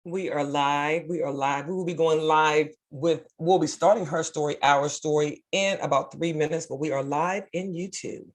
We are live. We are live. We will be going live we'll be starting Her Story, Our Story in about 3 minutes, but we are live in YouTube.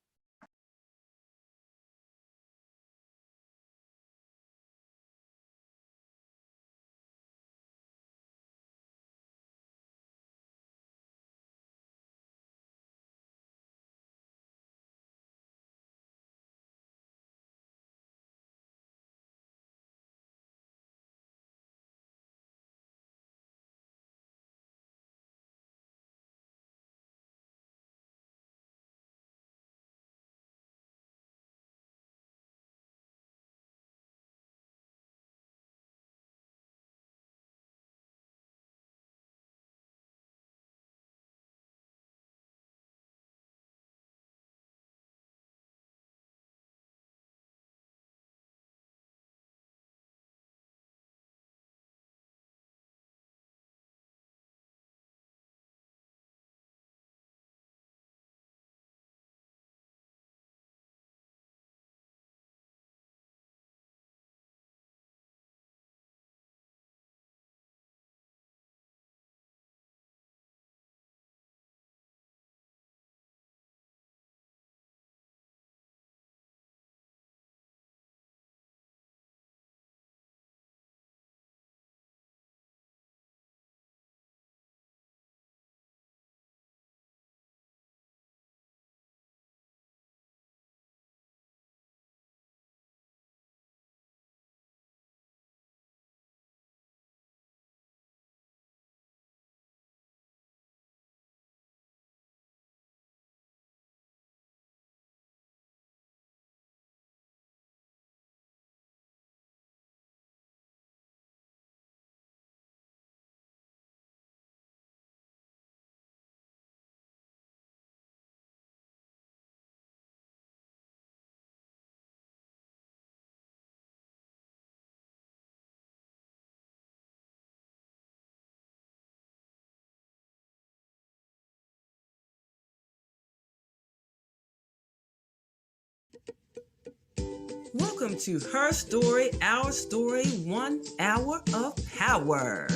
Welcome to Her Story, Our Story, 1 hour of power.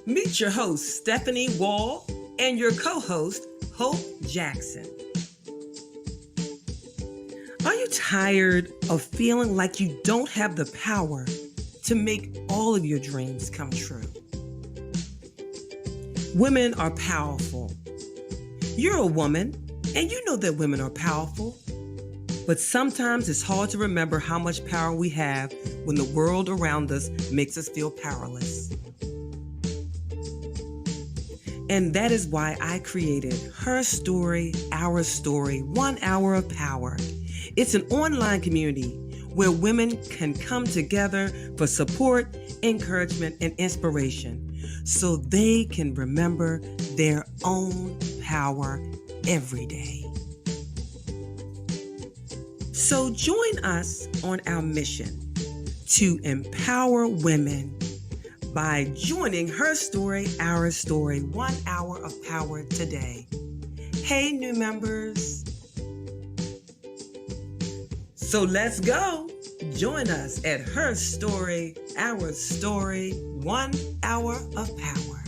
Meet your host, Stephanie Wall, and your co-host, Hope Jackson. Are you tired of feeling like you don't have the power to make all of your dreams come true? Women are powerful. You're a woman, and you know that women are powerful. But sometimes it's hard to remember how much power we have when the world around us makes us feel powerless. And that is why I created Her Story, Our Story, 1 hour of power. It's an online community where women can come together for support, encouragement, and inspiration so they can remember their own power every day. So join us on our mission to empower women by joining Her Story, Our Story, 1 hour of power today. Hey, new members. So let's go. Join us at Her Story, Our Story, 1 hour of power.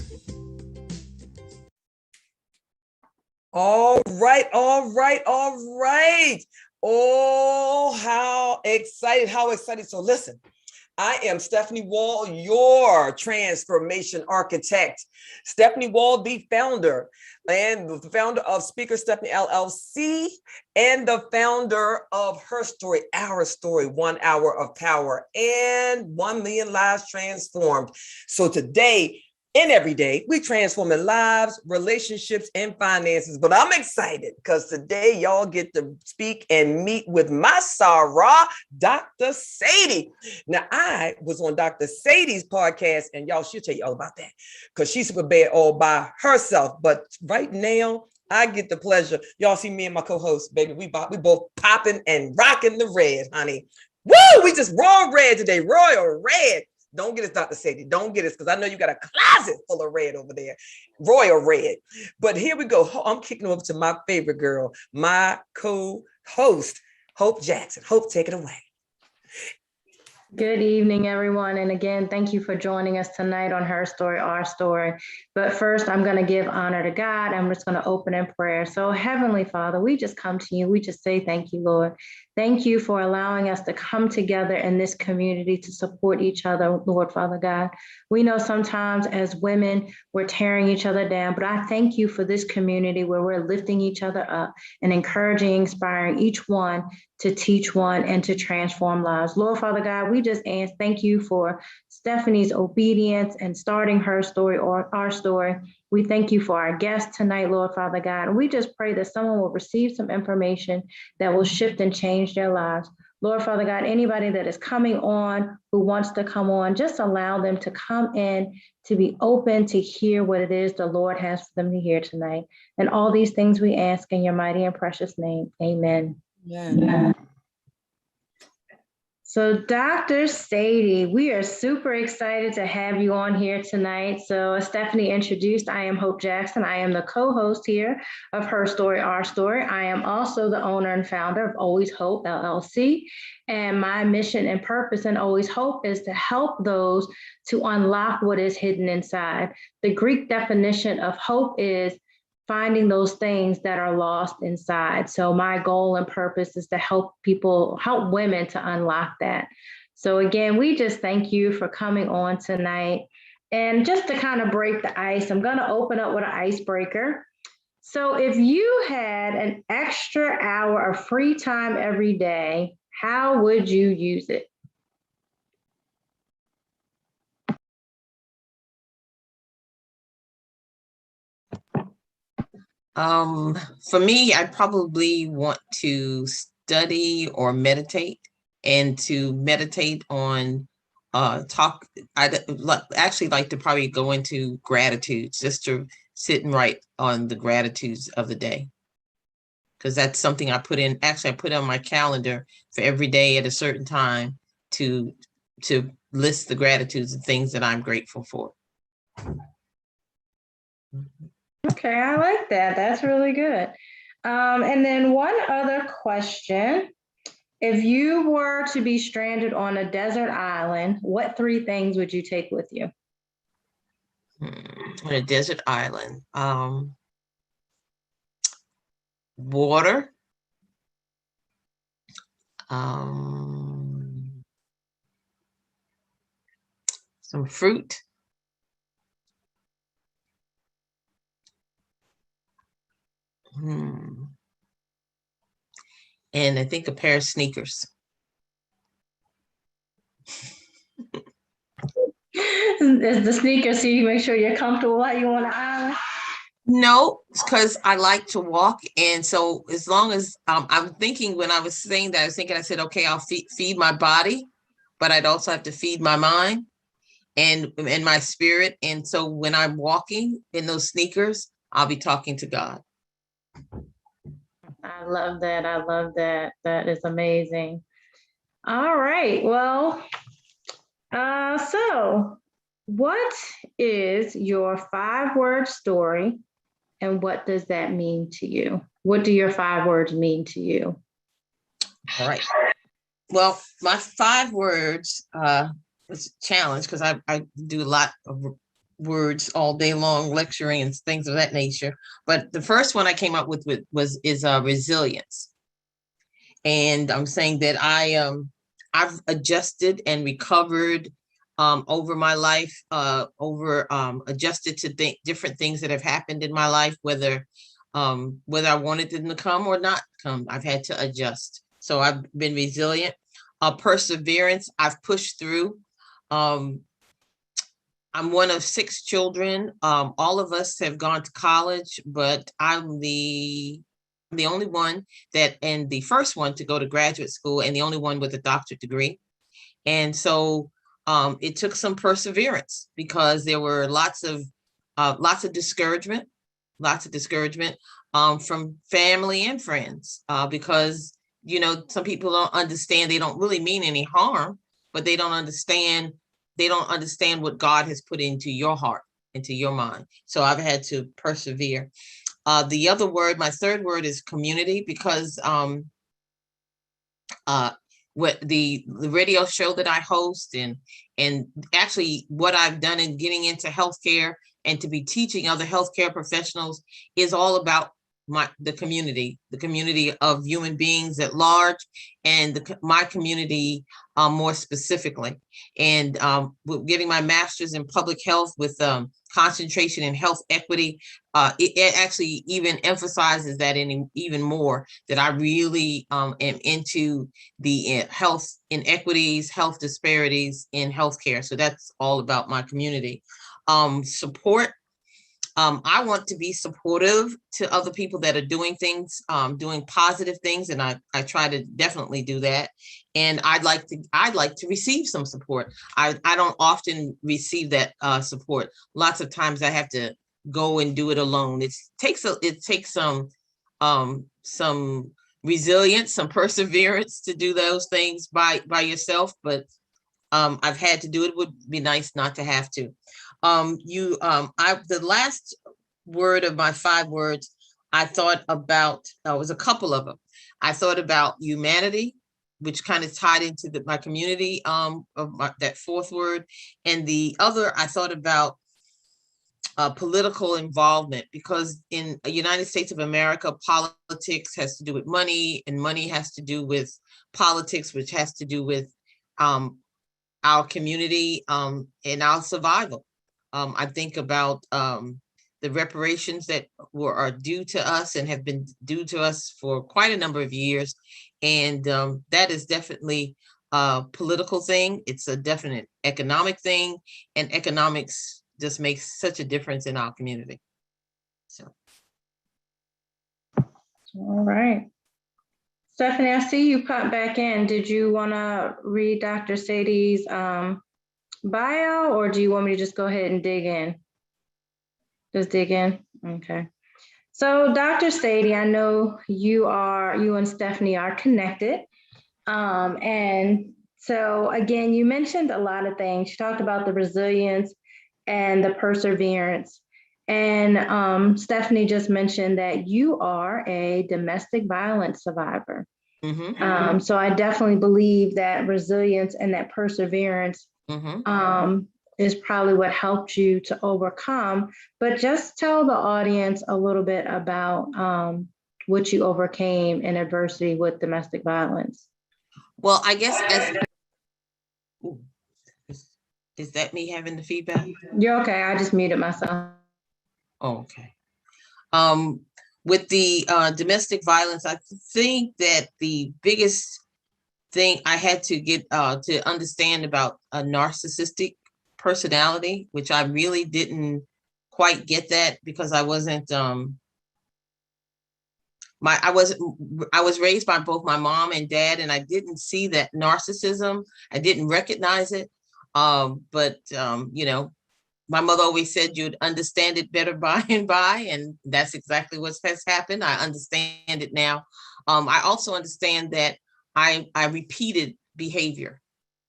All right. Oh, how excited. So listen, I am Stephanie Wall, your transformation architect. Stephanie Wall, the founder of Speaker Stephanie LLC and the founder of Her Story, Our Story, 1 hour of power and 1 million lives transformed. So today, and every day, we transforming lives, relationships, and finances. But I'm excited because today y'all get to speak and meet with my Sarah, Dr. Sadie. Now, I was on Dr. Sadie's podcast, and y'all, she'll tell you all about that because she's super bad all by herself. But right now, I get the pleasure. Y'all see me and my co-host, baby. We both popping and rocking the red, honey. Woo! We just raw red today, royal red. Don't get us, Dr. Sadie. Don't get us, because I know you got a closet full of red over there, royal red. But here we go. I'm kicking over to my favorite girl, my co-host, Hope Jackson. Hope, take it away. Good evening, everyone. And again, thank you for joining us tonight on Her Story, Our Story. But first, I'm going to give honor to God. I'm just going to open in prayer. So, Heavenly Father, we just come to you. We just say thank you, Lord. Thank you for allowing us to come together in this community to support each other, Lord Father God. We know sometimes as women, we're tearing each other down, but I thank you for this community where we're lifting each other up and encouraging, inspiring each one to teach one and to transform lives. Lord Father God, we just ask, thank you for Stephanie's obedience and starting her story or our story. We thank you for our guest tonight, Lord Father God. And we just pray that someone will receive some information that will shift and change their lives. Lord Father God, anybody that is coming on who wants to come on, just allow them to come in, to be open to hear what it is the Lord has for them to hear tonight. And all these things we ask in your mighty and precious name. Amen. Yeah. So, Dr. Sadie, we are super excited to have you on here tonight. So, as Stephanie introduced, I am Hope Jackson. I am the co-host here of Her Story, Our Story. I am also the owner and founder of Always Hope LLC. And my mission and purpose in Always Hope is to help those to unlock what is hidden inside. The Greek definition of hope is finding those things that are lost inside. So my goal and purpose is to help people, help women to unlock that. So again, we just thank you for coming on tonight. And just to kind of break the ice, I'm going to open up with an icebreaker. So if you had an extra hour of free time every day, how would you use it? For me, I probably want to study or meditate, and to meditate on I'd actually like to probably go into gratitude, just to sit and write on the gratitudes of the day. Because that's something I put on my calendar for every day at a certain time to list the gratitudes and things that I'm grateful for. Okay, I like that. That's really good. And then one other question. If you were to be stranded on a desert island, what three things would you take with you? On a desert island, water, some fruit, and I think a pair of sneakers. Is the sneakers so you make sure you're comfortable while you're on the island? No, because I like to walk, and so as long as I'm thinking, when I was saying that, I said, okay, I'll feed my body, but I'd also have to feed my mind and my spirit. And so when I'm walking in those sneakers, I'll be talking to God. I love that. I love that. That is amazing. All right. Well, so what is your 5-word story, and what does that mean to you? What do your 5 words mean to you? All right. Well, my 5 words was a challenge, because I do a lot of words all day long, lecturing and things of that nature. But the first one I came up with is resilience. And I'm saying that I've adjusted and recovered over my life, adjusted to different things that have happened in my life, whether I wanted them to come or not come. I've had to adjust. So I've been resilient. Perseverance, I've pushed through. I'm one of 6 children. All of us have gone to college, but I'm the only one and the first one to go to graduate school, and the only one with a doctorate degree. And so it took some perseverance, because there were lots of discouragement, from family and friends, because, some people don't understand. They don't really mean any harm, but they don't understand what God has put into your heart, into your mind. So I've had to persevere. The other word, my 3rd word, is community, because what the radio show that I host, and actually what I've done in getting into healthcare and to be teaching other healthcare professionals is all about the community of human beings at large, and my community more specifically. And with getting my master's in public health with concentration in health equity, it actually even emphasizes that even more, that I really am into the health inequities, health disparities in healthcare. So that's all about my community. Support. I want to be supportive to other people that are doing things, doing positive things, and I try to definitely do that. And I'd like to receive some support. I don't often receive that support. Lots of times I have to go and do it alone. It takes some resilience, some perseverance to do those things by yourself, but I've had to do it. It would be nice not to have to. The last word of my 5 words, I thought about, was a couple of them. I thought about humanity, which kind of tied into my community, of that 4th word. And the other, I thought about political involvement, because in the United States of America, politics has to do with money, and money has to do with politics, which has to do with our community and our survival. I think about the reparations that are due to us and have been due to us for quite a number of years. And that is definitely a political thing. It's a definite economic thing, and economics just makes such a difference in our community. So. All right. Stephanie, I see you pop back in. Did you want to read Dr. Sadie's bio, or do you want me to just go ahead and dig in? Just dig in? Okay. So Dr. Sadie, I know you and Stephanie are connected. And so again, you mentioned a lot of things. You talked about the resilience and the perseverance. And Stephanie just mentioned that you are a domestic violence survivor. Mm-hmm. So I definitely believe that resilience and that perseverance is probably what helped you to overcome. But just tell the audience a little bit about what you overcame in adversity with domestic violence. Well, I guess is that me having the feedback? You're okay. I just muted myself. Oh, okay. With the domestic violence, I think that the biggest thing I had to get to understand about a narcissistic personality, which I really didn't quite get that, because I wasn't I was raised by both my mom and dad, and I didn't see that narcissism. I didn't recognize it. But you know, my mother always said you'd understand it better by and by, and that's exactly what has happened. I understand it now. I also understand that I repeated behavior,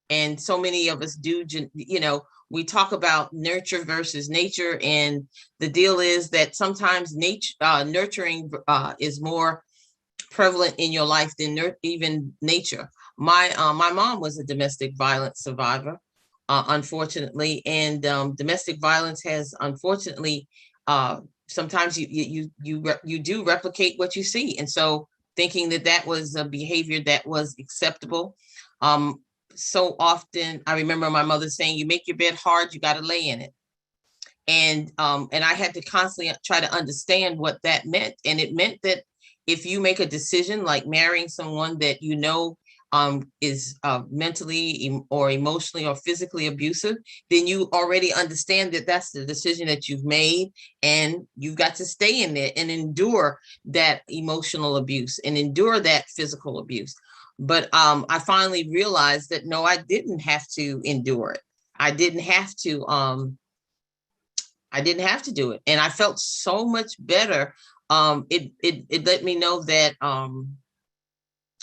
and so many of us do. You know, we talk about nurture versus nature, and the deal is that sometimes nurturing is more prevalent in your life than even nature. My mom was a domestic violence survivor. Unfortunately, and domestic violence has, unfortunately, sometimes you do replicate what you see, and so thinking that was a behavior that was acceptable. So often, I remember my mother saying, "You make your bed hard, you got to lay in it," and I had to constantly try to understand what that meant, and it meant that if you make a decision like marrying someone that you know is mentally or emotionally or physically abusive, then you already understand that that's the decision that you've made, and you've got to stay in there and endure that emotional abuse and endure that physical abuse. But I finally realized that no, I didn't have to endure it. I didn't have to do it, and I felt so much better. It let me know that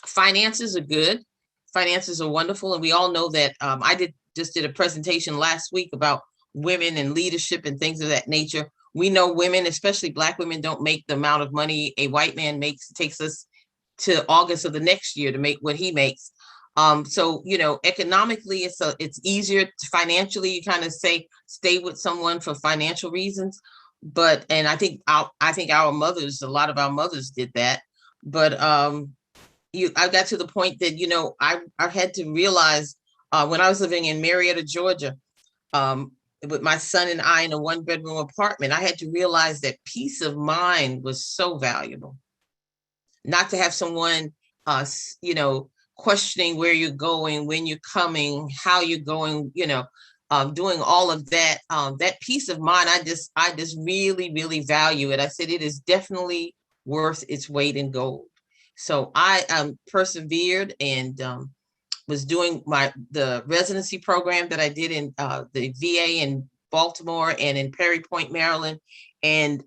finances are good. Finances are wonderful. And we all know that I just did a presentation last week about women and leadership and things of that nature. We know women, especially Black women, don't make the amount of money a white man makes. It takes us to August of the next year to make what he makes. So, economically, it's easier financially. You kind of stay with someone for financial reasons. And I think our mothers, a lot of our mothers did that. But I got to the point that, I had to realize when I was living in Marietta, Georgia, with my son and I in a 1-bedroom apartment, I had to realize that peace of mind was so valuable. Not to have someone, questioning where you're going, when you're coming, how you're going, doing all of that. That peace of mind, I just really, really value it. I said it is definitely worth its weight in gold. So I persevered and was doing the residency program that I did in the VA in Baltimore and in Perry Point, Maryland, and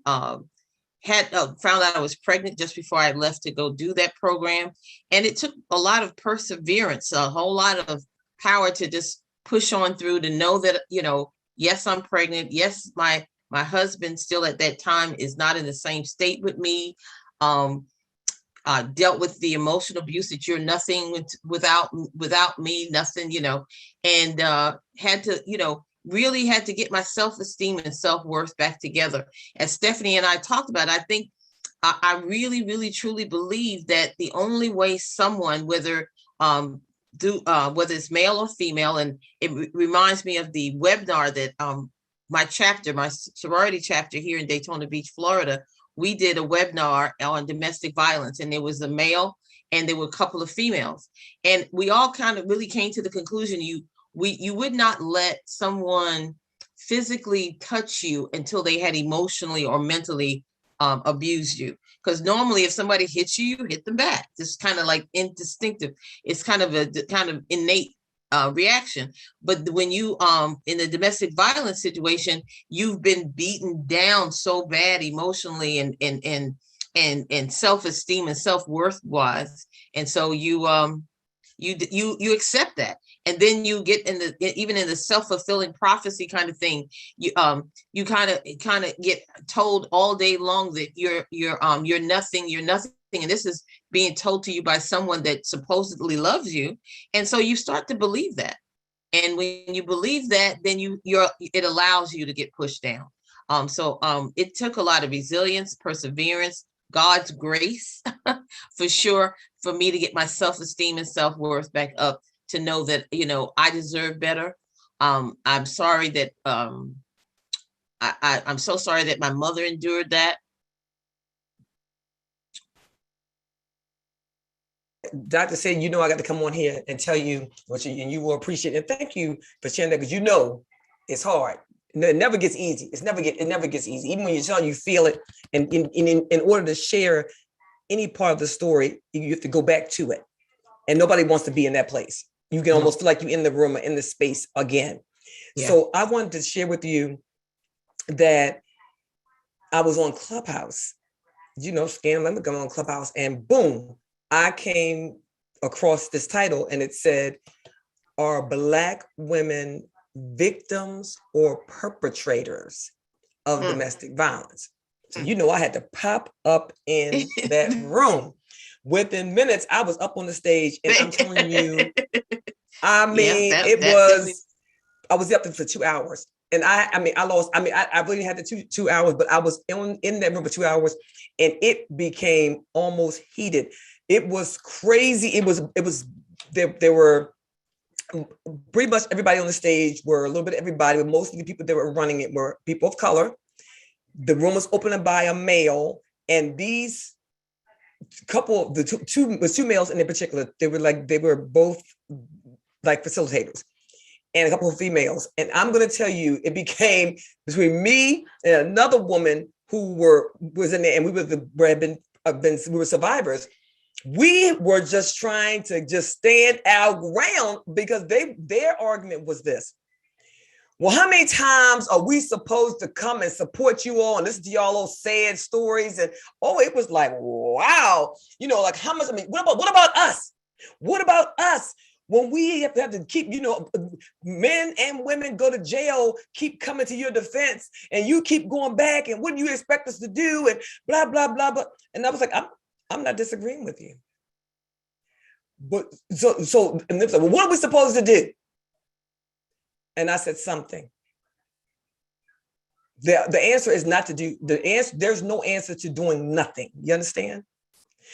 had found out I was pregnant just before I left to go do that program. And it took a lot of perseverance, a whole lot of power to just push on through, to know that, yes, I'm pregnant. Yes, my husband still at that time is not in the same state with me. Dealt with the emotional abuse that you're nothing without me, nothing, and had to, really had to get my self-esteem and self-worth back together. As Stephanie and I talked about, I think I really, really, truly believe that the only way someone, whether it's male or female, and it reminds me of the webinar that my sorority chapter here in Daytona Beach, Florida, we did a webinar on domestic violence, and there was a male and there were a couple of females, and we all kind of really came to the conclusion you would not let someone physically touch you until they had emotionally or mentally abused you. Because normally if somebody hits you, you hit them back. It's kind of like instinctive. It's kind of a kind of innate reaction. But when you in a domestic violence situation, you've been beaten down so bad emotionally and self-esteem and self-worth wise. And so you accept that. And then you get even in the self-fulfilling prophecy kind of thing, you kind of get told all day long that you're nothing, and this is being told to you by someone that supposedly loves you. And so you start to believe that. And when you believe that, then it allows you to get pushed down. So it took a lot of resilience, perseverance, God's grace, for sure, for me to get my self-esteem and self-worth back up, to know that, I deserve better. I'm sorry that I'm so sorry that my mother endured that. Dr. said, I got to come on here and tell you what and you will appreciate it. And thank you for sharing that, because it's hard. It never gets easy. It never gets easy. Even when you're telling, you feel it. And in order to share any part of the story, you have to go back to it. And nobody wants to be in that place. You can almost feel like you're in the room or in the space again. Yeah. So I wanted to share with you that I was on Clubhouse, scan, let me go on Clubhouse, and boom, I came across this title, and it said, "Are Black women victims or perpetrators of domestic violence?" So, I had to pop up in that room. Within minutes, I was up on the stage, and I'm telling you, I was up there for 2 hours, and I really had the 2 hours, but I was in that room for 2 hours, and it became almost heated. It was crazy. There were pretty much everybody on the stage, were a little bit of everybody, but most of the people that were running it were people of color. The room was opened by a male, and these couple, the two males in particular, they were both like facilitators, and a couple of females. And I'm going to tell you, it became between me and another woman who was in there, and we were survivors. We were just trying to just stand our ground, because their argument was this: well, how many times are we supposed to come and support you all and listen to y'all those sad stories? And it was like, wow, like how much? What about us? What about us? When we have to keep, men and women go to jail, keep coming to your defense, and you keep going back, and what do you expect us to do? And blah, blah, blah, blah. And I was like, I'm not disagreeing with you. But and they said, well, what are we supposed to do? And I said, something. The answer is not to do the answer. There's no answer to doing nothing. You understand?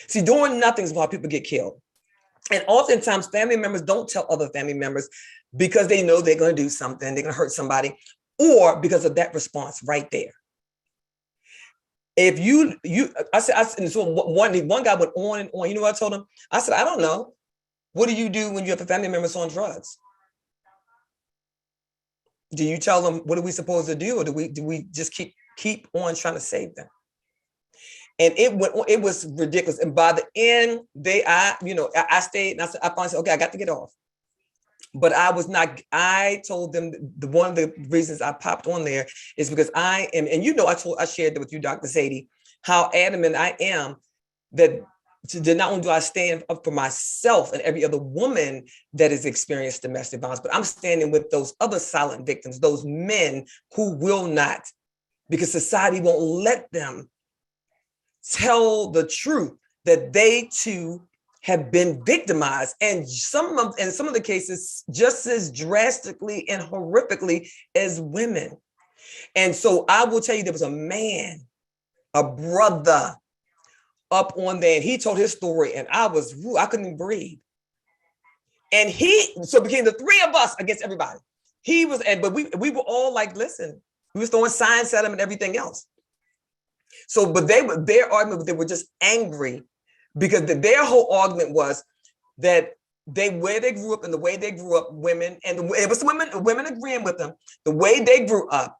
See, doing nothing is why people get killed. And oftentimes family members don't tell other family members because they know they're going to do something, they're going to hurt somebody, or because of that response right there. If I said, so one guy went on and on. You know what I told him? I said, I don't know. What do you do when you have a family member on drugs? Do you tell them, what are we supposed to do? Or do we just keep on trying to save them? And it was ridiculous. And by the end, I stayed and I finally said, okay, I got to get off. But I told them one of the reasons I popped on there is because I am, and I shared that with you, Dr. Sadie, how adamant I am that not only do I stand up for myself and every other woman that has experienced domestic violence, but I'm standing with those other silent victims, those men who will not, because society won't let them tell the truth that they too have been victimized, and some of the cases just as drastically and horrifically as women. And so I will tell you, there was a man, a brother up on there, and he told his story, and I couldn't even breathe. And so it became the three of us against everybody. But we were all like, listen, we was throwing signs at him and everything else. So, but their argument, they were just angry because their whole argument was that where they grew up and the way they grew up, women, and it was women agreeing with them, the way they grew up,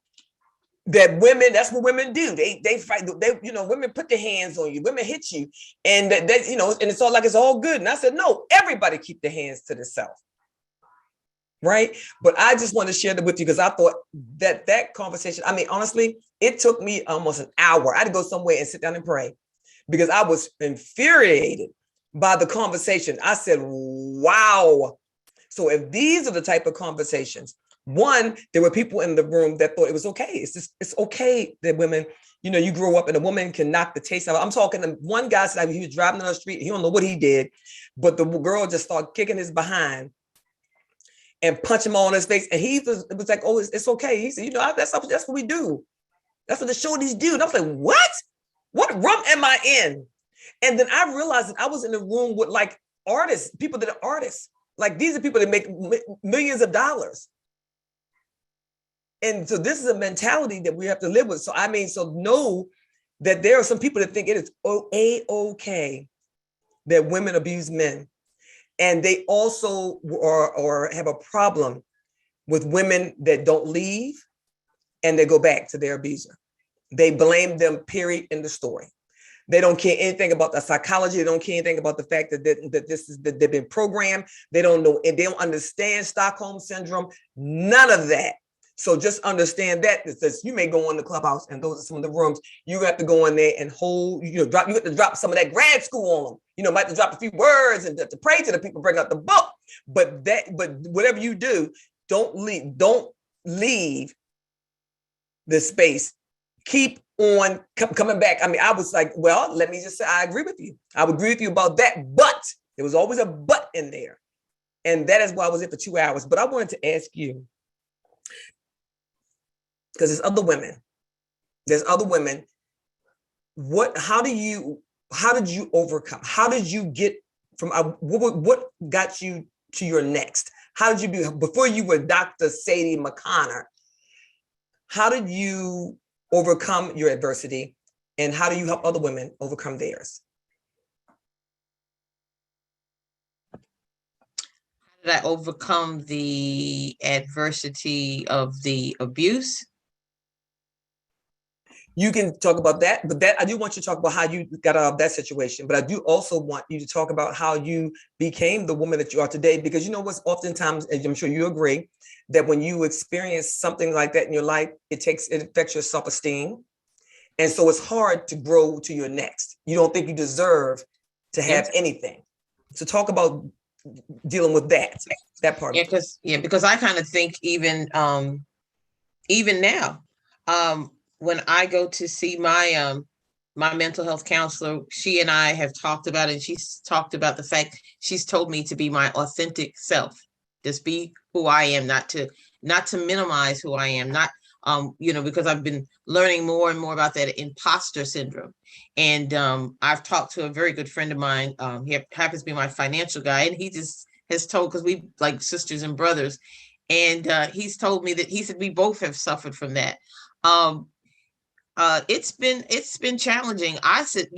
that women, that's what women do. They fight, women put their hands on you, women hit you, and and it's all like it's all good. And I said, no, everybody keep their hands to themselves. Right. But I just want to share that with you because I thought that conversation, I mean, honestly, it took me almost an hour. I had to go somewhere and sit down and pray because I was infuriated by the conversation. I said, wow. So if these are the type of conversations, one, there were people in the room that thought it was okay. It's okay that women, you grow up and a woman can knock the taste out of it. I'm talking to one guy said he was driving down the street. He don't know what he did, but the girl just started kicking his behind and punch him all in his face. And it was like, oh, it's okay. He said, that's what we do. That's what the shorties do. And I was like, what? What room am I in? And then I realized that I was in a room with like artists, people that are artists. Like these are people that make millions of dollars. And so this is a mentality that we have to live with. So know that there are some people that think it is okay that women abuse men. And they also or have a problem with women that don't leave and they go back to their abuser. They blame them, period, in the story. They don't care anything about the psychology. They don't care anything about the fact that they've been programmed. They don't know, and they don't understand Stockholm syndrome, none of that. So just understand that you may go in the clubhouse and those are some of the rooms you have to go in there and you have to drop some of that grad school on them. Might have to drop a few words and to pray to the people, bring out the book. But whatever you do, don't leave the space. Keep on coming back. I mean, I was like, well, let me just say, I agree with you. I would agree with you about that, but there was always a but in there. And that is why I was there for 2 hours. But I wanted to ask you, because there's other women. How did you overcome? How did you get from what got you to your next? How did you before you were Dr. Sadie McConnor? How did you overcome your adversity, and how do you help other women overcome theirs? How did I overcome the adversity of the abuse? You can talk about that, but I do want you to talk about how you got out of that situation. But I do also want you to talk about how you became the woman that you are today, because what's oftentimes, and I'm sure you agree, that when you experience something like that in your life, it affects your self-esteem. And so it's hard to grow to your next. You don't think you deserve to have anything. So talk about dealing with that part. Because I kind of think even now, when I go to see my my mental health counselor, she and I have talked about it. And she's talked about the fact she's told me to be my authentic self, just be who I am, not to minimize who I am, not because I've been learning more and more about that imposter syndrome. And I've talked to a very good friend of mine. He happens to be my financial guy, and he just has told, because we like sisters and brothers, and he's told me that he said we both have suffered from that. It's been challenging. I said,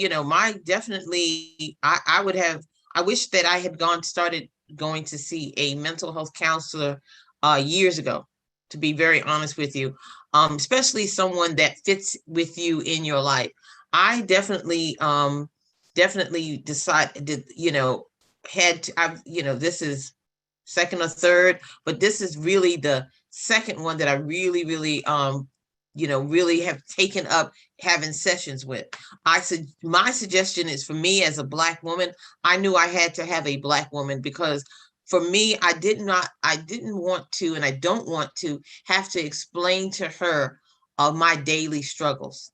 I wish that I had started going to see a mental health counselor years ago, to be very honest with you, especially someone that fits with you in your life. I definitely decided, this is second or third, but this is really the second one that I really, really, really have taken up having sessions with. My suggestion is, for me as a Black woman, I knew I had to have a Black woman, because for me, I didn't want to, and I don't want to have to explain to her my daily struggles.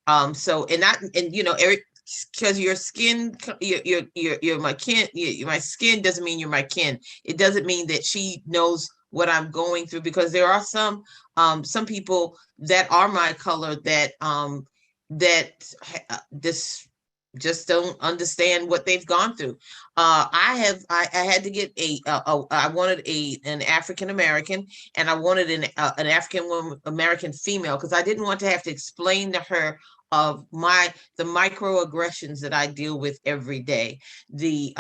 Eric, because your skin, you're my kin. My skin doesn't mean you're my kin. It doesn't mean that she knows what I'm going through, because there are some people that are my color that just don't understand what they've gone through. I had to get I wanted an African American, and I wanted an African American female, because I didn't want to have to explain to her of the microaggressions that I deal with every day, the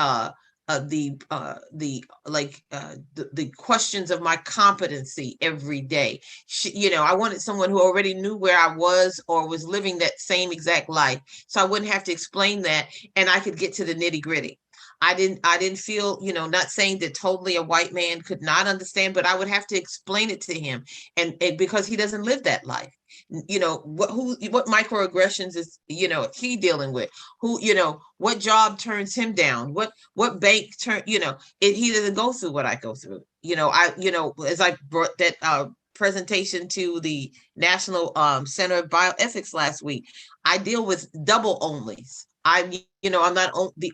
questions of my competency every day. I wanted someone who already knew where I was or was living that same exact life, so I wouldn't have to explain that, and I could get to the nitty gritty. I didn't feel, not saying that totally a white man could not understand, but I would have to explain it to him, and because he doesn't live that life. What microaggressions is he dealing with? What job turns him down? What bank he doesn't go through what I go through. As I brought that presentation to the National Center of Bioethics last week, I deal with double onlys. I'm not the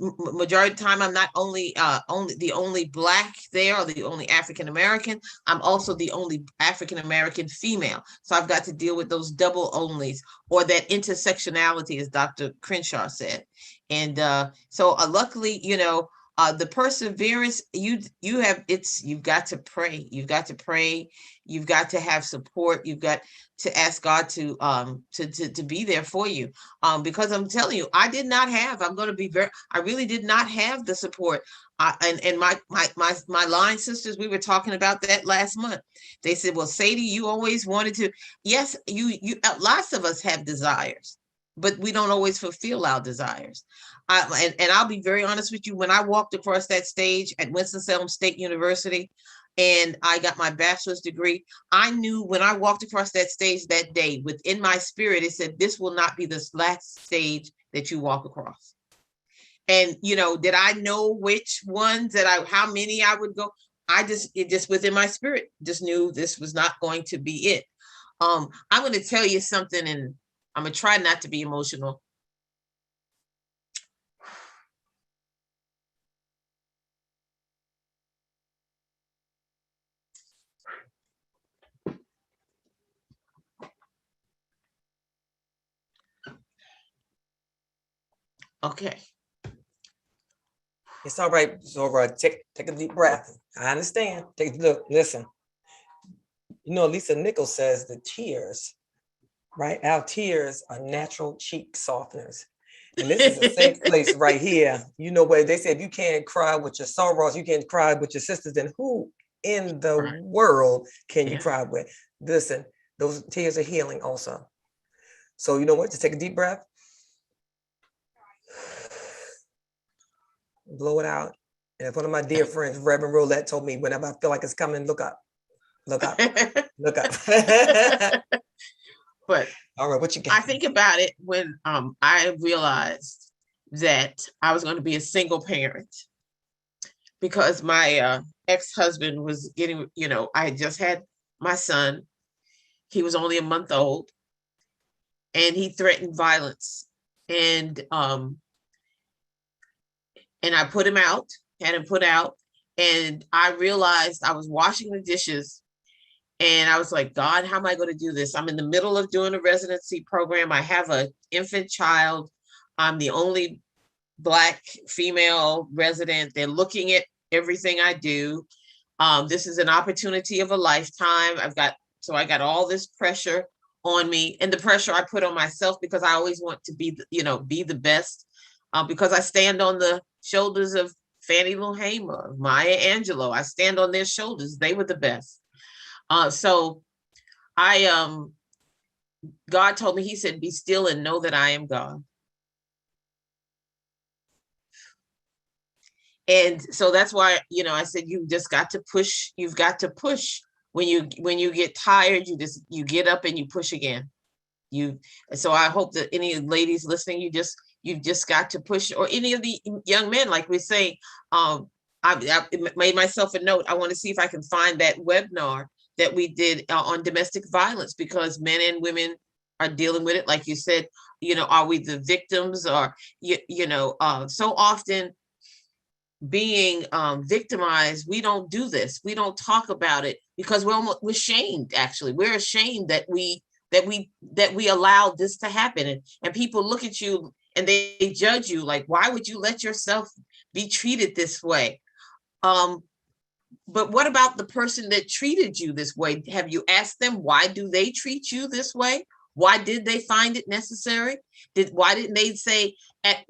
majority of the time, I'm not only the only Black there, or the only African American. I'm also the only African American female. So I've got to deal with those double onlys, or that intersectionality, as Dr. Crenshaw said. And so luckily, the perseverance you've got to pray. You've got to pray. You've got to have support. You've got to ask God to be there for you. Because I'm telling you, I really did not have the support. And my line sisters, we were talking about that last month. They said, well, Sadie, you always wanted to. Yes, you lots of us have desires, but we don't always fulfill our desires. And I'll be very honest with you, when I walked across that stage at Winston-Salem State University and I got my bachelor's degree, I knew when I walked across that stage that day, within my spirit, it said, this will not be the last stage that you walk across. And, did I know which ones how many I would go? It just within my spirit, just knew this was not going to be it. I'm going to tell you something, and I'm going to try not to be emotional. Okay. It's all right. It's all right. Take a deep breath. I understand. Look, listen. Lisa Nichols says the tears, right? Our tears are natural cheek softeners. And this is a safe place right here. Where they say if you can't cry with your sorrows, you can't cry with your sisters, then who in the world can you cry with? Listen, those tears are healing also. So you know what? Just take a deep breath. Blow it out. And if one of my dear friends, Reverend Roulette, told me, whenever I feel like it's coming, look up. Look up. Look up. But all right, what you got? I think about it when I realized that I was going to be a single parent, because my ex-husband was getting, I had just had my son. He was only a month old. and he threatened violence. And I put him out, had him put out. And I realized I was washing the dishes, and I was like, God, how am I going to do this? I'm in the middle of doing a residency program. I have an infant child. I'm the only Black female resident. They're looking at everything I do. This is an opportunity of a lifetime. I got all this pressure on me, and the pressure I put on myself because I always want to be, be the best, because I stand on the shoulders of Fannie Lou Hamer, Maya Angelou. I stand on their shoulders. They were the best. So God told me, he said, be still and know that I am God. And so that's why, I said, you've got to push. When you get tired, you get up and you push again. So I hope that any ladies listening, you've just got to push, or any of the young men, like we say, I made myself a note. I want to see if I can find that webinar that we did on domestic violence, because men and women are dealing with it. Like you said, are we the victims, or, so often being victimized, we don't do this. We don't talk about it because we're shamed. Actually, we're ashamed that we allowed this to happen, and people look at you and they judge you, like, why would you let yourself be treated this way? But what about the person that treated you this way? Have you asked them, why do they treat you this way? Why did they find it necessary? Why didn't they say,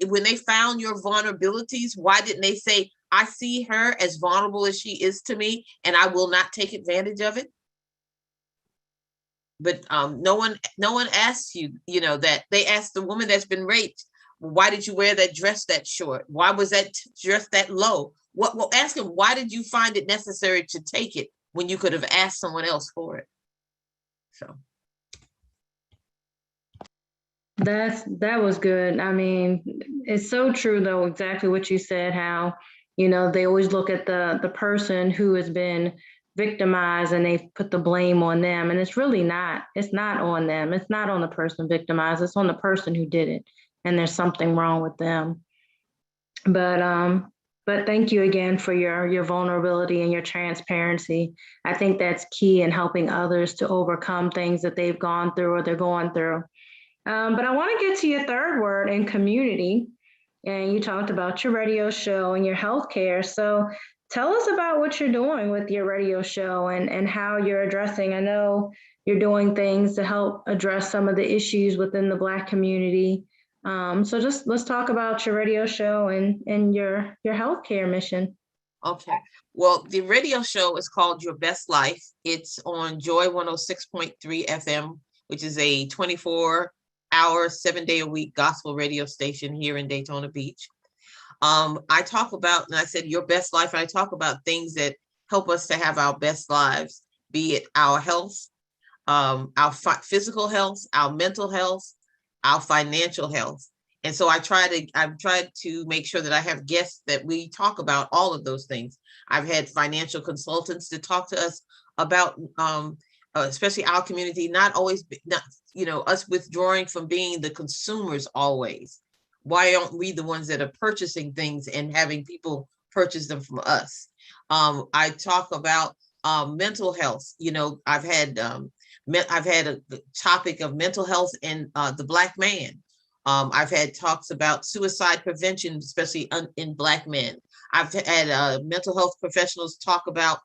when they found your vulnerabilities, why didn't they say, I see her as vulnerable as she is to me, and I will not take advantage of it? But no one asks you, that. They ask the woman that's been raped, why did you wear that dress that short? Why was that dress that low? Well, ask him, why did you find it necessary to take it when you could have asked someone else for it? So. That was good. I mean, it's so true though, exactly what you said, how, they always look at the person who has been victimized and they put the blame on them. And it's really not. It's not on them. It's not on the person victimized. It's on the person who did it. And there's something wrong with them. But thank you again for your vulnerability and your transparency. I think that's key in helping others to overcome things that they've gone through or they're going through. But I want to get to your third word, in community. And you talked about your radio show and your healthcare. So tell us about what you're doing with your radio show and how you're addressing. I know you're doing things to help address some of the issues within the Black community. So just let's talk about your radio show and your healthcare mission. Okay. Well, the radio show is called Your Best Life. It's on Joy 106.3 FM, which is a 24-hour, 7-day-a-week gospel radio station here in Daytona Beach. I talk about, and I said your best life, and I talk about things that help us to have our best lives, be it our health, our physical health, our mental health, our financial health. And so I've tried to make sure that I have guests that we talk about all of those things. I've had financial consultants to talk to us about, especially our community, not us withdrawing from being the consumers always. Why aren't we the ones that are purchasing things and having people purchase them from us? I talk about mental health. I've had a topic of mental health and the Black man. I've had talks about suicide prevention, especially in Black men. I've had mental health professionals talk about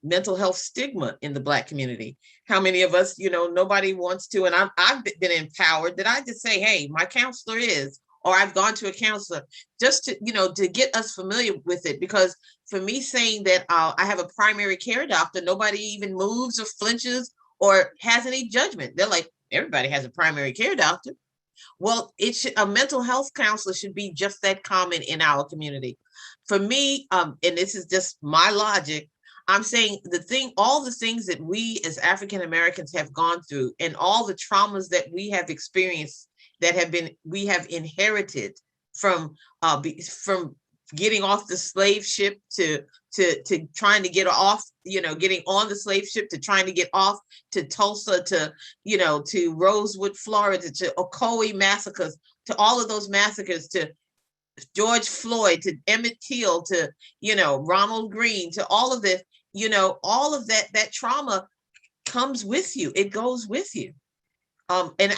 mental health stigma in the Black community. How many of us, nobody wants to, and I've been empowered that I just say, hey, my counselor is, or I've gone to a counselor just to get us familiar with it. Because for me saying that I have a primary care doctor, nobody even moves or flinches or has any judgment. They're like, everybody has a primary care doctor. Well, a mental health counselor should be just that common in our community. For me, and this is just my logic, I'm saying all the things that we as African Americans have gone through and all the traumas that we have experienced we have inherited from getting off the slave ship to to trying to get off, getting on the slave ship, to trying to get off to Tulsa, to, to Rosewood, Florida, to Ocoee massacres, to all of those massacres, to George Floyd, to Emmett Till, to, Ronald Green, to all of this, all of that trauma comes with you. It goes with you. And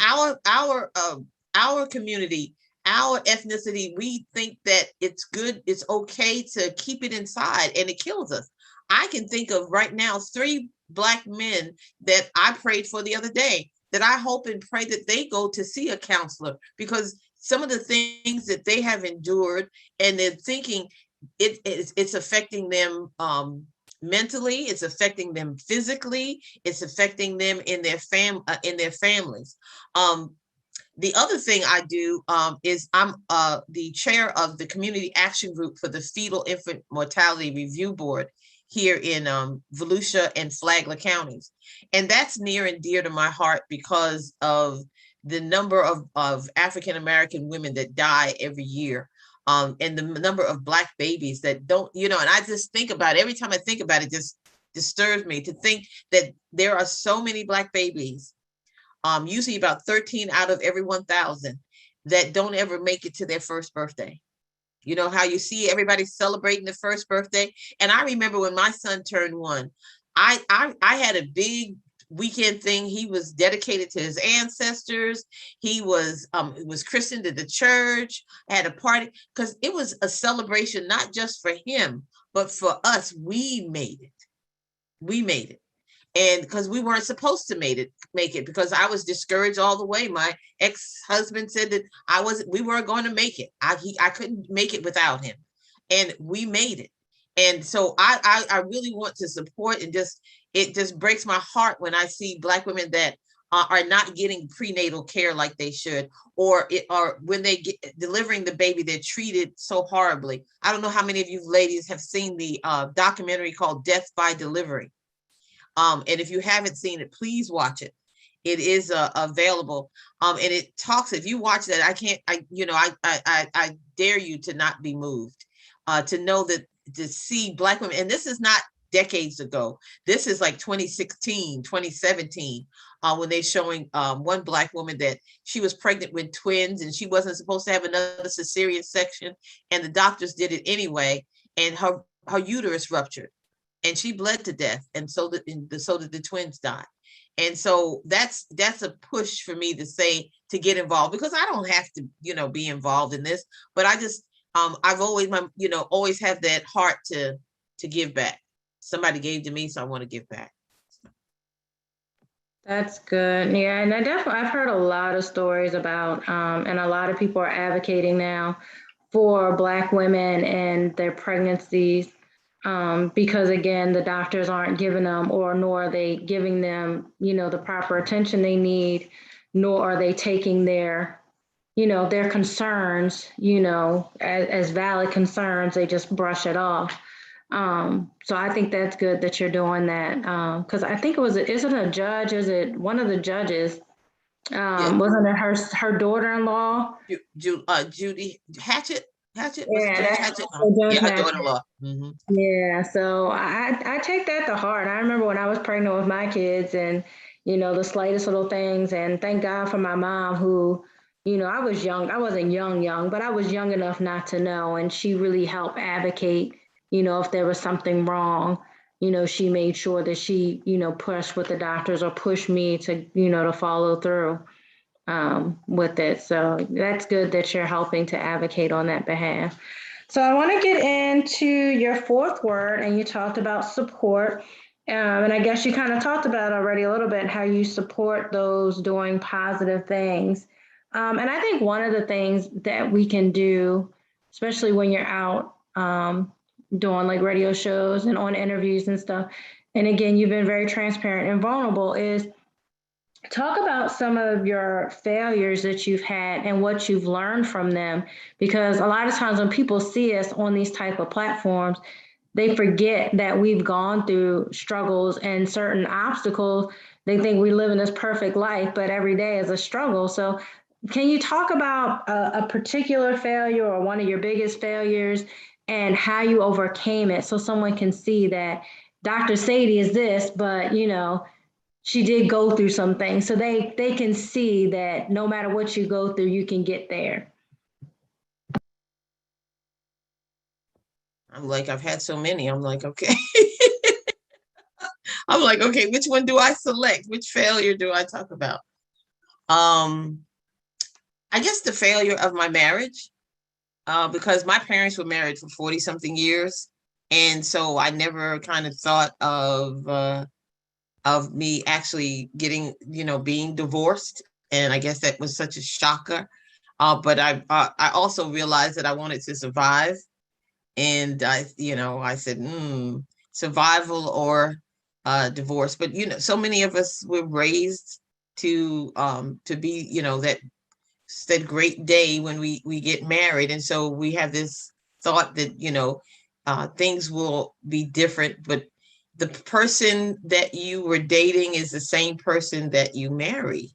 our community, our ethnicity, we think that it's good, it's okay to keep it inside, and it kills us. I can think of right now 3 Black men that I prayed for the other day, that I hope and pray that they go to see a counselor, because some of the things that they have endured, and they're thinking it's affecting them mentally, it's affecting them physically, it's affecting them in their families. The other thing I do is I'm the chair of the Community Action Group for the Fetal Infant Mortality Review Board here in Volusia and Flagler counties. And that's near and dear to my heart because of the number of African-American women that die every year. And the number of Black babies that don't, and I just think about it, every time I think about it, just disturbs me to think that there are so many Black babies, usually about 13 out of every 1,000, that don't ever make it to their first birthday. You know how you see everybody celebrating the first birthday? And I remember when my son turned 1, I had a big weekend thing. He was dedicated to his ancestors. He was christened at the church. I had a party because it was a celebration, not just for him, but for us. We made it. And because we weren't supposed to make it because I was discouraged all the way. My ex-husband said that we weren't going to make it. I couldn't make it without him. And we made it. And so I really want to support, and it just breaks my heart when I see Black women that are not getting prenatal care like they should, or when they get delivering the baby, they're treated so horribly. I don't know how many of you ladies have seen the documentary called Death by Delivery. And if you haven't seen it, please watch it. It is available. And it talks, if you watch that, I dare you to not be moved, to know that, to see Black women, and this is not decades ago. This is like 2016, 2017, when they're showing one Black woman that she was pregnant with twins and she wasn't supposed to have another cesarean section, and the doctors did it anyway, and her uterus ruptured and she bled to death, and so did the twins die. And so that's a push for me to get involved, because I don't have to, be involved in this, but I just, I've always have that heart to give back. Somebody gave to me, so I want to give back. That's good. Yeah, and I've heard a lot of stories about, and a lot of people are advocating now for Black women and their pregnancies, because again, the doctors aren't giving them, nor are they giving them, the proper attention they need, nor are they taking their concerns, as valid concerns. They just brush it off. So I think that's good that you're doing that. Because I think is it a judge? Is it one of the judges? Yeah. Wasn't it her daughter-in-law? Judy Hatchett. Hatchett? Yeah, Hatchett? Judge Her Hatchett. daughter-in-law. Mm-hmm. Yeah, so I take that to heart. I remember when I was pregnant with my kids, and the slightest little things, and thank God for my mom, who, I was young. I wasn't young, but I was young enough not to know, and she really helped advocate. If there was something wrong, she made sure that she, pushed with the doctors, or pushed me to, to follow through with it. So that's good that you're helping to advocate on that behalf. So I want to get into your 4th word, and you talked about support. And I guess you kind of talked about already a little bit how you support those doing positive things. And I think one of the things that we can do, especially when you're out doing like radio shows and on interviews and stuff, and again, you've been very transparent and vulnerable, is talk about some of your failures that you've had and what you've learned from them. Because a lot of times when people see us on these type of platforms, they forget that we've gone through struggles and certain obstacles. They think we live in this perfect life, but every day is a struggle. So can you talk about a particular failure or one of your biggest failures, and how you overcame it. So someone can see that Dr. Sadie is this, but she did go through some things. So they can see that no matter what you go through, you can get there. I'm like, I've had so many. I'm like, okay. I'm like, okay, which one do I select? Which failure do I talk about? I guess the failure of my marriage, because my parents were married for 40 something years. And so I never kind of thought of me actually getting, being divorced. And I guess that was such a shocker. But I also realized that I wanted to survive. And I said, survival or divorce. But, so many of us were raised to be, that great day when we get married. And so we have this thought that, things will be different, but the person that you were dating is the same person that you marry.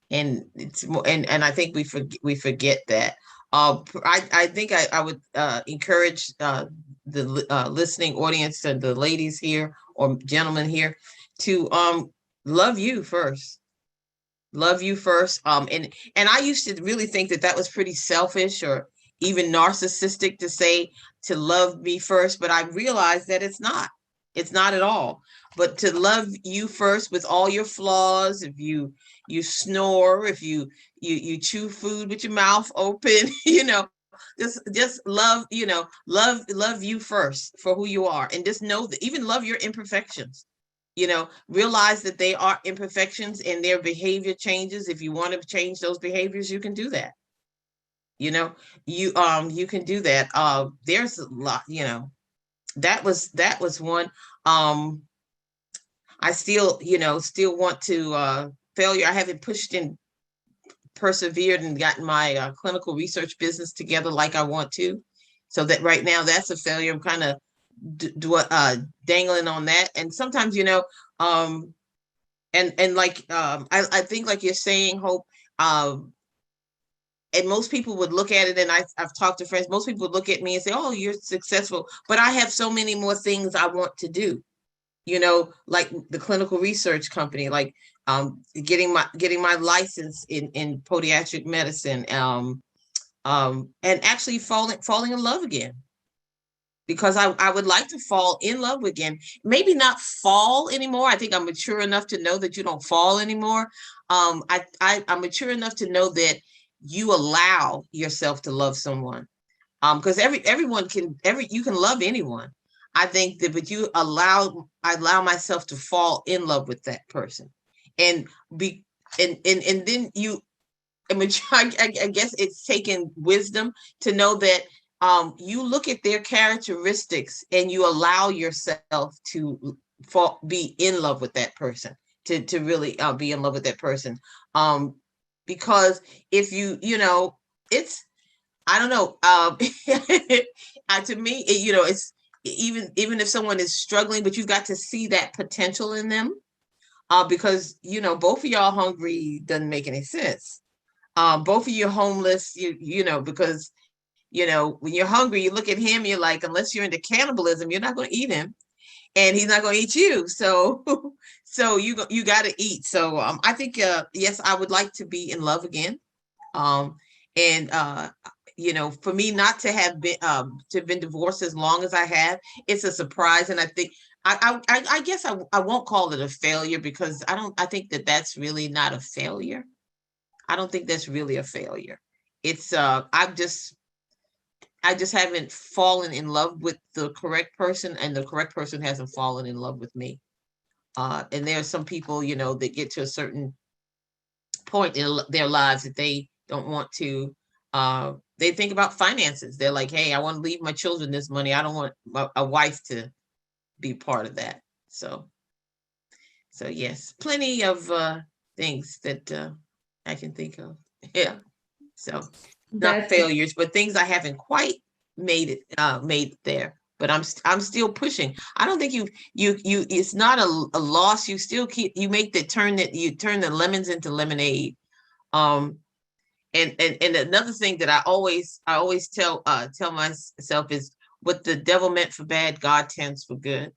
And it's more, and I think we forget that. I think I would encourage the listening audience and the ladies here or gentlemen here to love you first. Love you first. And I used to really think that was pretty selfish or even narcissistic to say to love me first, but I realized that it's not. It's not at all. But to love you first with all your flaws, if you snore, if you chew food with your mouth open, just love, love you first for who you are, and just know that even love your imperfections. Realize that they are imperfections and their behavior changes. If you want to change those behaviors, you can do that. You can do that. There's a lot, that was one. I still want to failure. I haven't pushed and persevered and gotten my clinical research business together like I want to. So that right now that's a failure. I'm kind of dangling on that. And sometimes, and like, I think like you're saying, Hope, and most people would look at it, and I've talked to friends, most people would look at me and say, oh, you're successful, but I have so many more things I want to do, like the clinical research company, like getting my license in podiatric medicine, and actually falling in love again. Because I would like to fall in love again. Maybe not fall anymore. I think I'm mature enough to know that you don't fall anymore. I'm mature enough to know that you allow yourself to love someone. Because you can love anyone. I think that, but I allow myself to fall in love with that person, and then I guess it's taken wisdom to know that you look at their characteristics and you allow yourself to be in love with that person, to really be in love with that person. Because if it's, I don't know, to me, it's even if someone is struggling, but you've got to see that potential in them, because, both of y'all hungry doesn't make any sense. Both of you homeless, because when you're hungry, you look at him, you're like, unless you're into cannibalism, you're not going to eat him, and he's not going to eat you. So, you got to eat. So, I think, yes, I would like to be in love again. And for me not to have been divorced as long as I have, it's a surprise. And I think I guess I won't call it a failure, because I think that's really not a failure. I don't think that's really a failure. It's I just haven't fallen in love with the correct person, and the correct person hasn't fallen in love with me. And there are some people, that get to a certain point in their lives that they don't want to, they think about finances. They're like, hey, I want to leave my children this money. I don't want a wife to be part of that. So yes, plenty of things that I can think of. Yeah. So not failures, but things I haven't quite made there. But I'm still pushing. I don't think you it's not a loss. You still you turn the lemons into lemonade. And another thing that I always tell myself is, what the devil meant for bad, God tends for good.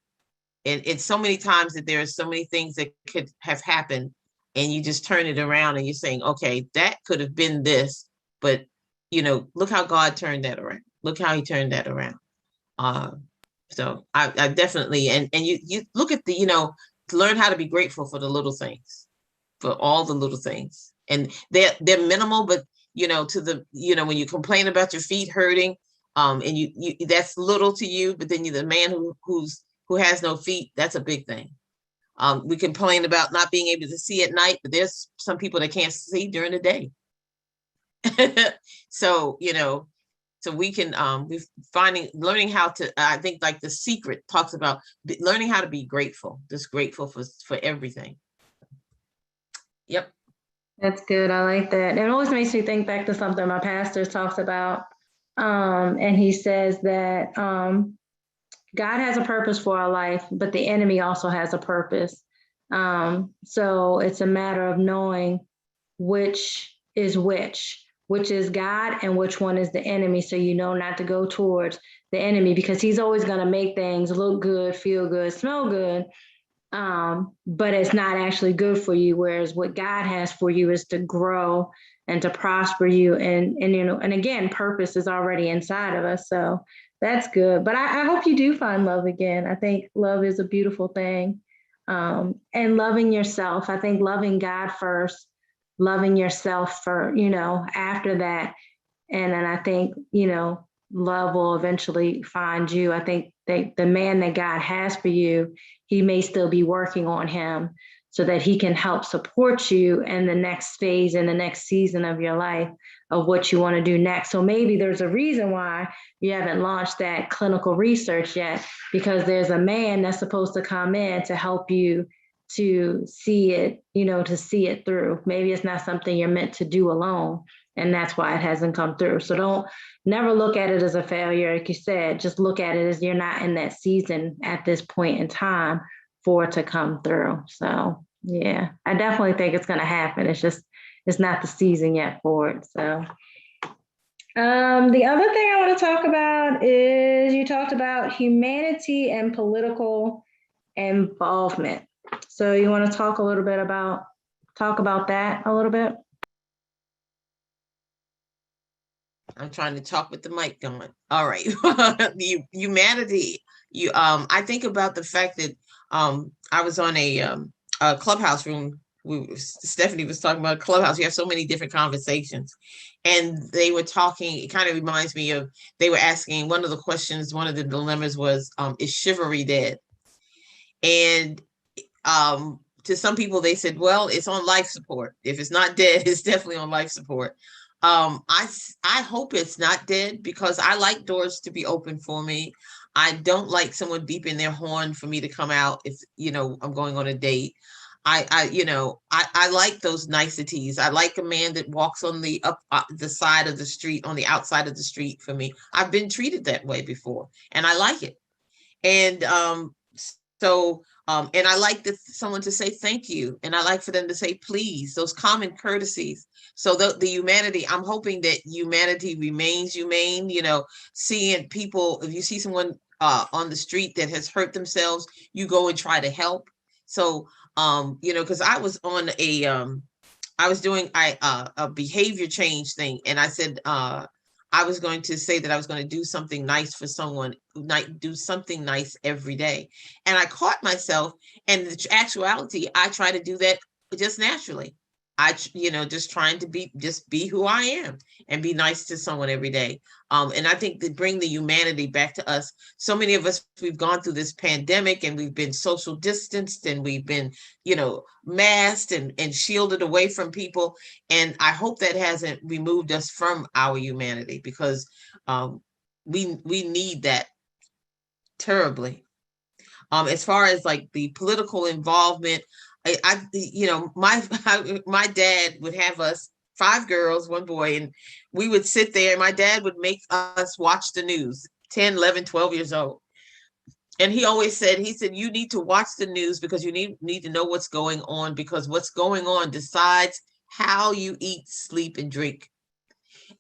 And it's so many times that there are so many things that could have happened, and you just turn it around and you're saying, okay, that could have been this, but look how God turned that around. Look how he turned that around. So I definitely, and you look at to learn how to be grateful for the little things, for all the little things. And they're minimal, but when you complain about your feet hurting, and you that's little to you, but then you're the man who has no feet, that's a big thing. We complain about not being able to see at night, but there's some people that can't see during the day. So, so we can learning how to, I think like The Secret talks about learning how to be grateful, just grateful for everything. Yep. That's good. I like that. It always makes me think back to something my pastor talks about. And he says that God has a purpose for our life, but the enemy also has a purpose. So it's a matter of knowing which is God and which one is the enemy. So you know not to go towards the enemy, because he's always going to make things look good, feel good, smell good. But it's not actually good for you. Whereas what God has for you is to grow and to prosper you. And again, purpose is already inside of us. So that's good. But I hope you do find love again. I think love is a beautiful thing. And loving yourself. I think loving God first, loving yourself after that. And then I think, love will eventually find you. I think the man that God has for you, he may still be working on him so that he can help support you in the next phase, in the next season of your life, of what you want to do next. So maybe there's a reason why you haven't launched that clinical research yet, because there's a man that's supposed to come in to help you to see it, to see it through. Maybe it's not something you're meant to do alone, and that's why it hasn't come through. So never look at it as a failure. Like you said, just look at it as you're not in that season at this point in time for it to come through. So yeah, I definitely think it's going to happen. It's not the season yet for it. So the other thing I want to talk about is, you talked about humanity and political involvement. So you want to talk about that a little bit? I'm trying to talk with the mic going. All right. The humanity. I think about the fact that I was on a Clubhouse room. Stephanie was talking about Clubhouse. You have so many different conversations, and they were talking. It kind of reminds me of, they were asking, one of the questions, one of the dilemmas was, is chivalry dead? And to some people, they said, well, it's on life support. If it's not dead, it's definitely on life support. I hope it's not dead, because I like doors to be open for me. I don't like someone beeping their horn for me to come out if I'm going on a date. I like those niceties. I like a man that walks on the the side of the street, on the outside of the street for me. I've been treated that way before, and I like it. And and I like someone to say thank you, and I like for them to say please, those common courtesies. So the humanity, I'm hoping that humanity remains humane, seeing people, if you see someone on the street that has hurt themselves, you go and try to help. So, because I was on I was doing a behavior change thing, and I said, I was going to say that I was going to do something nice for someone, do something nice every day. And I caught myself, and the actuality, I try to do that just naturally. Just trying to be who I am and be nice to someone every day. And I think to bring the humanity back to us, so many of us, we've gone through this pandemic, and we've been social distanced, and we've been, masked and shielded away from people. And I hope that hasn't removed us from our humanity, because we need that terribly. As far as like the political involvement, my dad would have us 5 girls, 1 boy, and we would sit there, and my dad would make us watch the news, 10, 11, 12 years old. And he always said, you need to watch the news, because you need to know what's going on, because what's going on decides how you eat, sleep, and drink.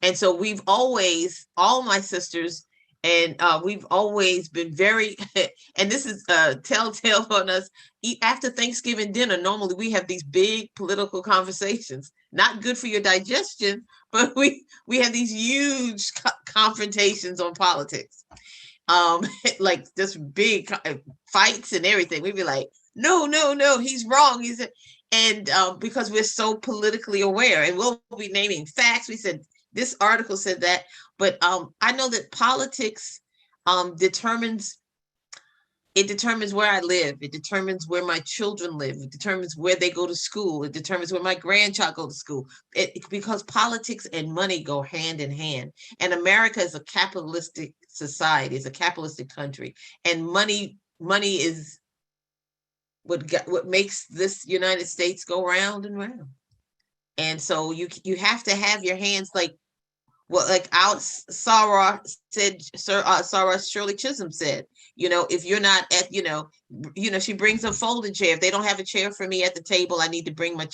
And so we've always, all my sisters And we've always been very, and this is telltale on us. After Thanksgiving dinner, normally we have these big political conversations. Not good for your digestion, but we have these huge confrontations on politics. Like just big fights and everything. We'd be like, no, he's wrong. And because we're so politically aware, and we'll be naming facts. We said this article said that, but I know that politics determines where I live. It determines where my children live. It determines where they go to school. It determines where my grandchild go to school. Because politics and money go hand in hand. And America is a capitalistic society. It's a capitalistic country. And money is what makes this United States go round and round. And so you have to have your hands like Sarah said, Sarah Shirley Chisholm said, if you're not at, she brings a folding chair. If they don't have a chair for me at the table, I need to bring my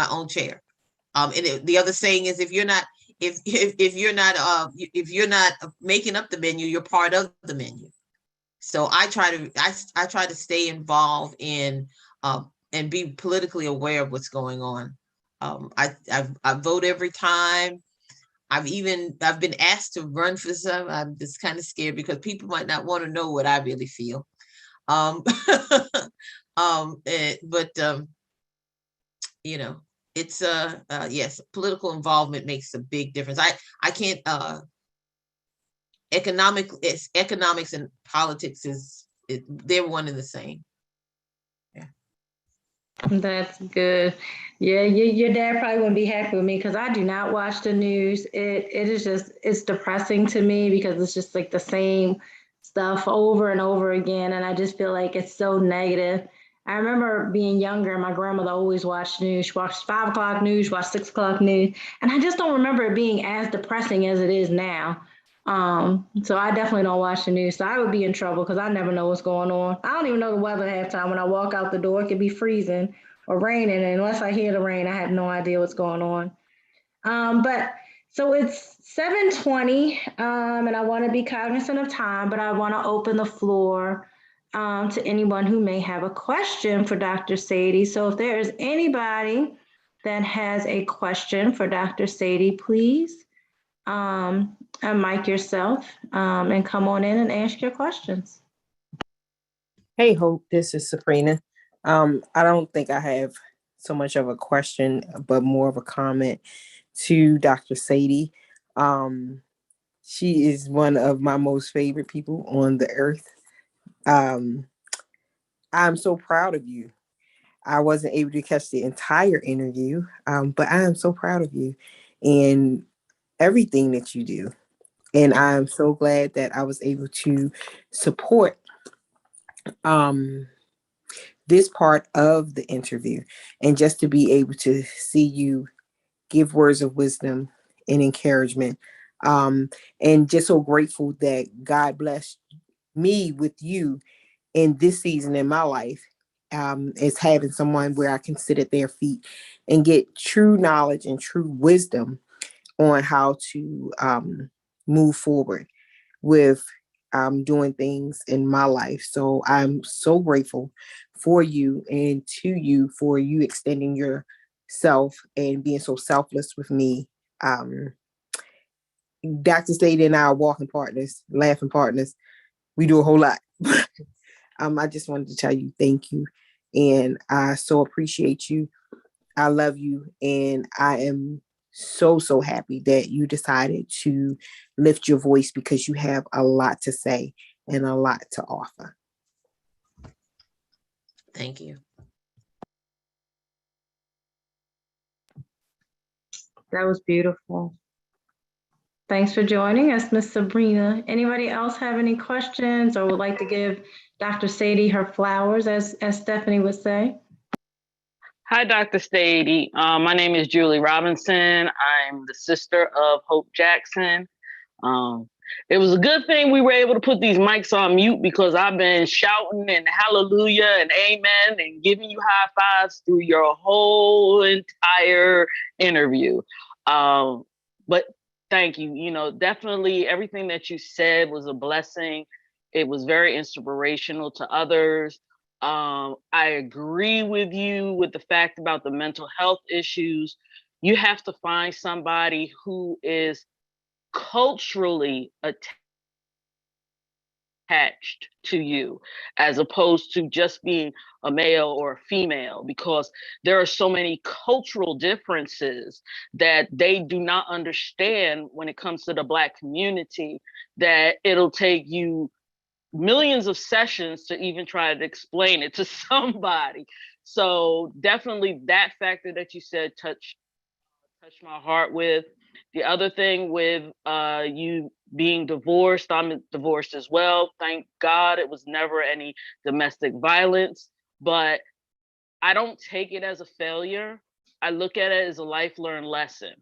own chair. And the other saying is, if you're not making up the menu, you're part of the menu. So I try to stay involved in and be politically aware of what's going on. I vote every time. I've been asked to run for some. I'm just kind of scared because people might not want to know what I really feel. It's yes, political involvement makes a big difference. I can't economics and politics they're one and the same. That's good. Yeah, your dad probably wouldn't be happy with me because I do not watch the news. It's depressing to me because it's just like the same stuff over and over again. And I just feel like it's so negative. I remember being younger, my grandmother always watched news. She watched 5 o'clock news, watched 6 o'clock news. And I just don't remember it being as depressing as it is now. So I definitely don't watch the news. So I would be in trouble because I never know what's going on. I don't even know the weather half time. When I walk out the door, it could be freezing or raining. And unless I hear the rain, I have no idea what's going on. But so it's 7:20, and I want to be cognizant of time, but I want to open the floor to anyone who may have a question for Dr. Sadie. So if there is anybody that has a question for Dr. Sadie, please unmic yourself and come on in and ask your questions. Hey, Hope, this is Sabrina. I don't think I have so much of a question, but more of a comment to Dr. Sadie. She is one of my most favorite people on the earth. I'm so proud of you. I wasn't able to catch the entire interview, but I am so proud of you and everything that you do. And I'm so glad that I was able to support this part of the interview and just to be able to see you give words of wisdom and encouragement. And just so grateful that God blessed me with you in this season in my life, as having someone where I can sit at their feet and get true knowledge and true wisdom on how to move forward with doing things in my life. So I'm so grateful for you and to you for you extending yourself and being so selfless with me. Dr. Sadie and I are walking partners, laughing partners. We do a whole lot. I just wanted to tell you thank you. And I so appreciate you. I love you. And I am so happy that you decided to lift your voice because you have a lot to say and a lot to offer. Thank you. That was beautiful. Thanks for joining us, Miss Sabrina. Anybody else have any questions or would like to give Dr. Sadie her flowers, as Stephanie would say? Hi, Dr. Sadie. My name is Julie Robinson. I'm the sister of Hope Jackson. It was a good thing we were able to put these mics on mute because I've been shouting and hallelujah and amen and giving you high fives through your whole entire interview. But thank you. You know, definitely everything that you said was a blessing. It was very inspirational to others. I agree with you with the fact about the mental health issues. You have to find somebody who is culturally attached to you as opposed to just being a male or a female, because there are so many cultural differences that they do not understand when it comes to the Black community, that it'll take you millions of sessions to even try to explain it to somebody. So definitely that factor that you said touched my heart with. The other thing with you being divorced, I'm divorced as well. Thank God it was never any domestic violence, but I don't take it as a failure. I look at it as a life learned lesson.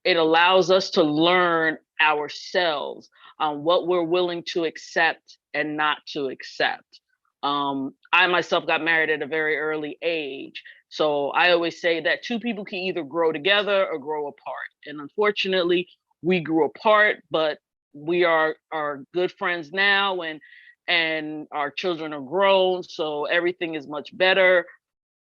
It allows us to learn ourselves on what we're willing to accept and not to accept. I myself got married at a very early age. So I always say that two people can either grow together or grow apart. And unfortunately, we grew apart, but we are good friends now, and our children are grown. So everything is much better.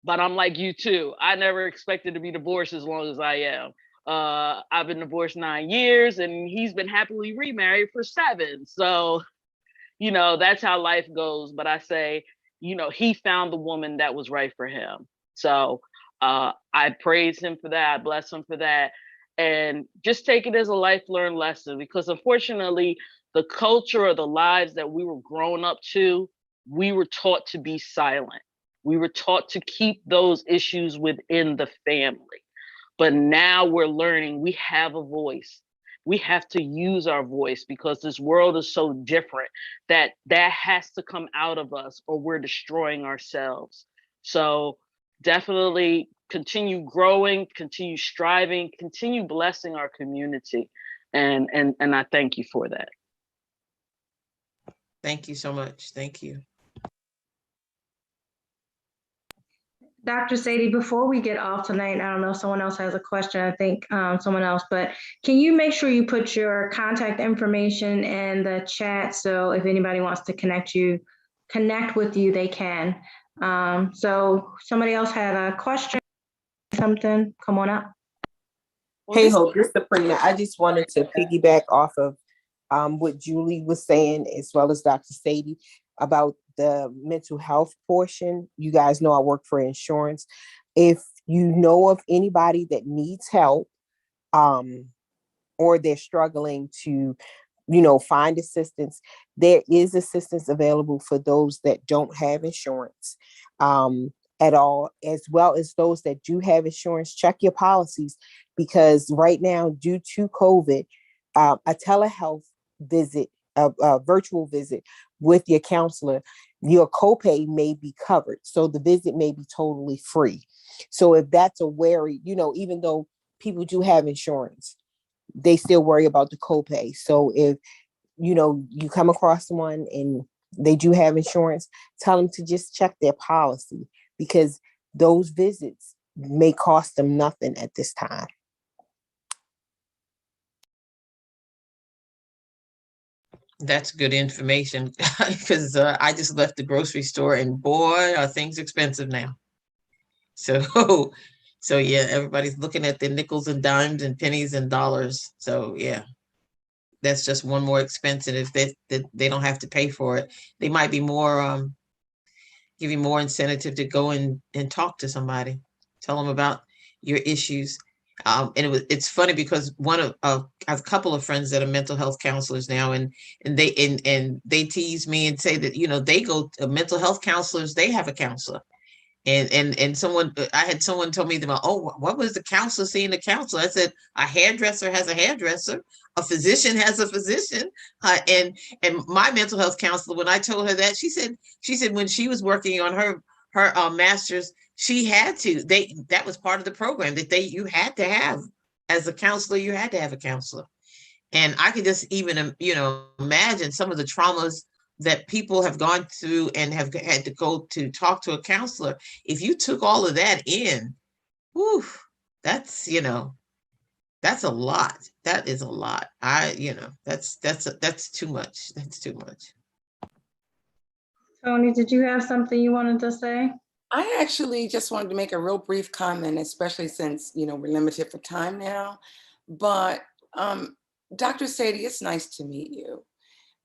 But I'm like you too. I never expected to be divorced as long as I am. I've been divorced 9 years and he's been happily remarried for 7. So, you know, that's how life goes. But I say, you know, he found the woman that was right for him. So I praise him for that. I bless him for that. And just take it as a life learned lesson, because unfortunately, the culture or the lives that we were grown up to, we were taught to be silent. We were taught to keep those issues within the family. But now we're learning we have a voice. We have to use our voice, because this world is so different that that has to come out of us or we're destroying ourselves. So definitely continue growing, continue striving, continue blessing our community. And I thank you for that. Thank you so much. Thank you. Dr. Sadie, before we get off tonight, I don't know if someone else has a question. I think someone else, but can you make sure you put your contact information in the chat, so if anybody wants to connect with you, they can. So somebody else had a question, something, come on up. Hey, Hope, this is Sabrina. I just wanted to piggyback off of what Julie was saying, as well as Dr. Sadie, about the mental health portion. You guys know I work for insurance. If you know of anybody that needs help, or they're struggling to, find assistance, there is assistance available for those that don't have insurance at all, as well as those that do have insurance. Check your policies, because right now, due to COVID, a telehealth visit, a virtual visit with your counselor, your copay may be covered. So the visit may be totally free. So if that's a worry, even though people do have insurance, they still worry about the copay. So if, you come across someone and they do have insurance, tell them to just check their policy, because those visits may cost them nothing at this time. That's good information, because I just left the grocery store and boy, are things expensive now. So, so yeah, everybody's looking at their nickels and dimes and pennies and dollars. So yeah, that's just one more expense. And if they don't have to pay for it, they might be more, give you more incentive to go and talk to somebody, tell them about your issues. And it's funny because I have a couple of friends that are mental health counselors now, and they tease me and say that, they go to mental health counselors, they have a counselor. And I had someone tell me about, oh, what was the counselor seeing the counselor? I said, a hairdresser has a hairdresser, a physician has a physician. And my mental health counselor, when I told her that, she said when she was working on her master's, she had to, that was part of the program that you had to have as a counselor, you had to have a counselor. And I could just even, imagine some of the traumas that people have gone through and have had to go to talk to a counselor. If you took all of that in, whew, that's, That's a lot. That is a lot. That's too much. That's too much. Tony, did you have something you wanted to say? I actually just wanted to make a real brief comment, especially since, we're limited for time now. But Dr. Sadie, it's nice to meet you.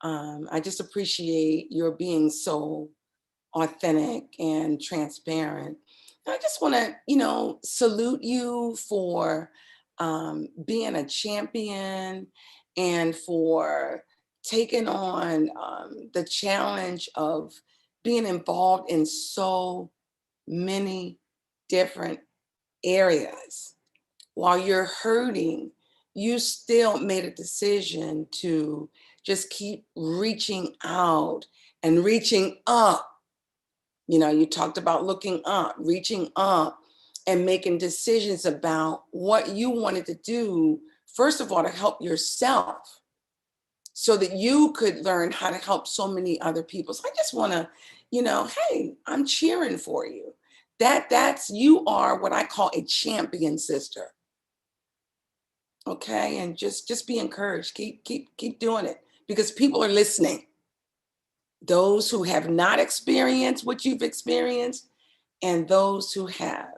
I just appreciate your being so authentic and transparent. I just want to, salute you for being a champion and for taking on the challenge of being involved in so many different areas. While you're hurting, you still made a decision to just keep reaching out and reaching up. You talked about looking up, reaching up, and making decisions about what you wanted to do, first of all, to help yourself so that you could learn how to help so many other people. So I just want to, hey, I'm cheering for you. That's you are what I call a champion, sister. Okay, and just be encouraged. Keep doing it because people are listening. Those who have not experienced what you've experienced, and those who have,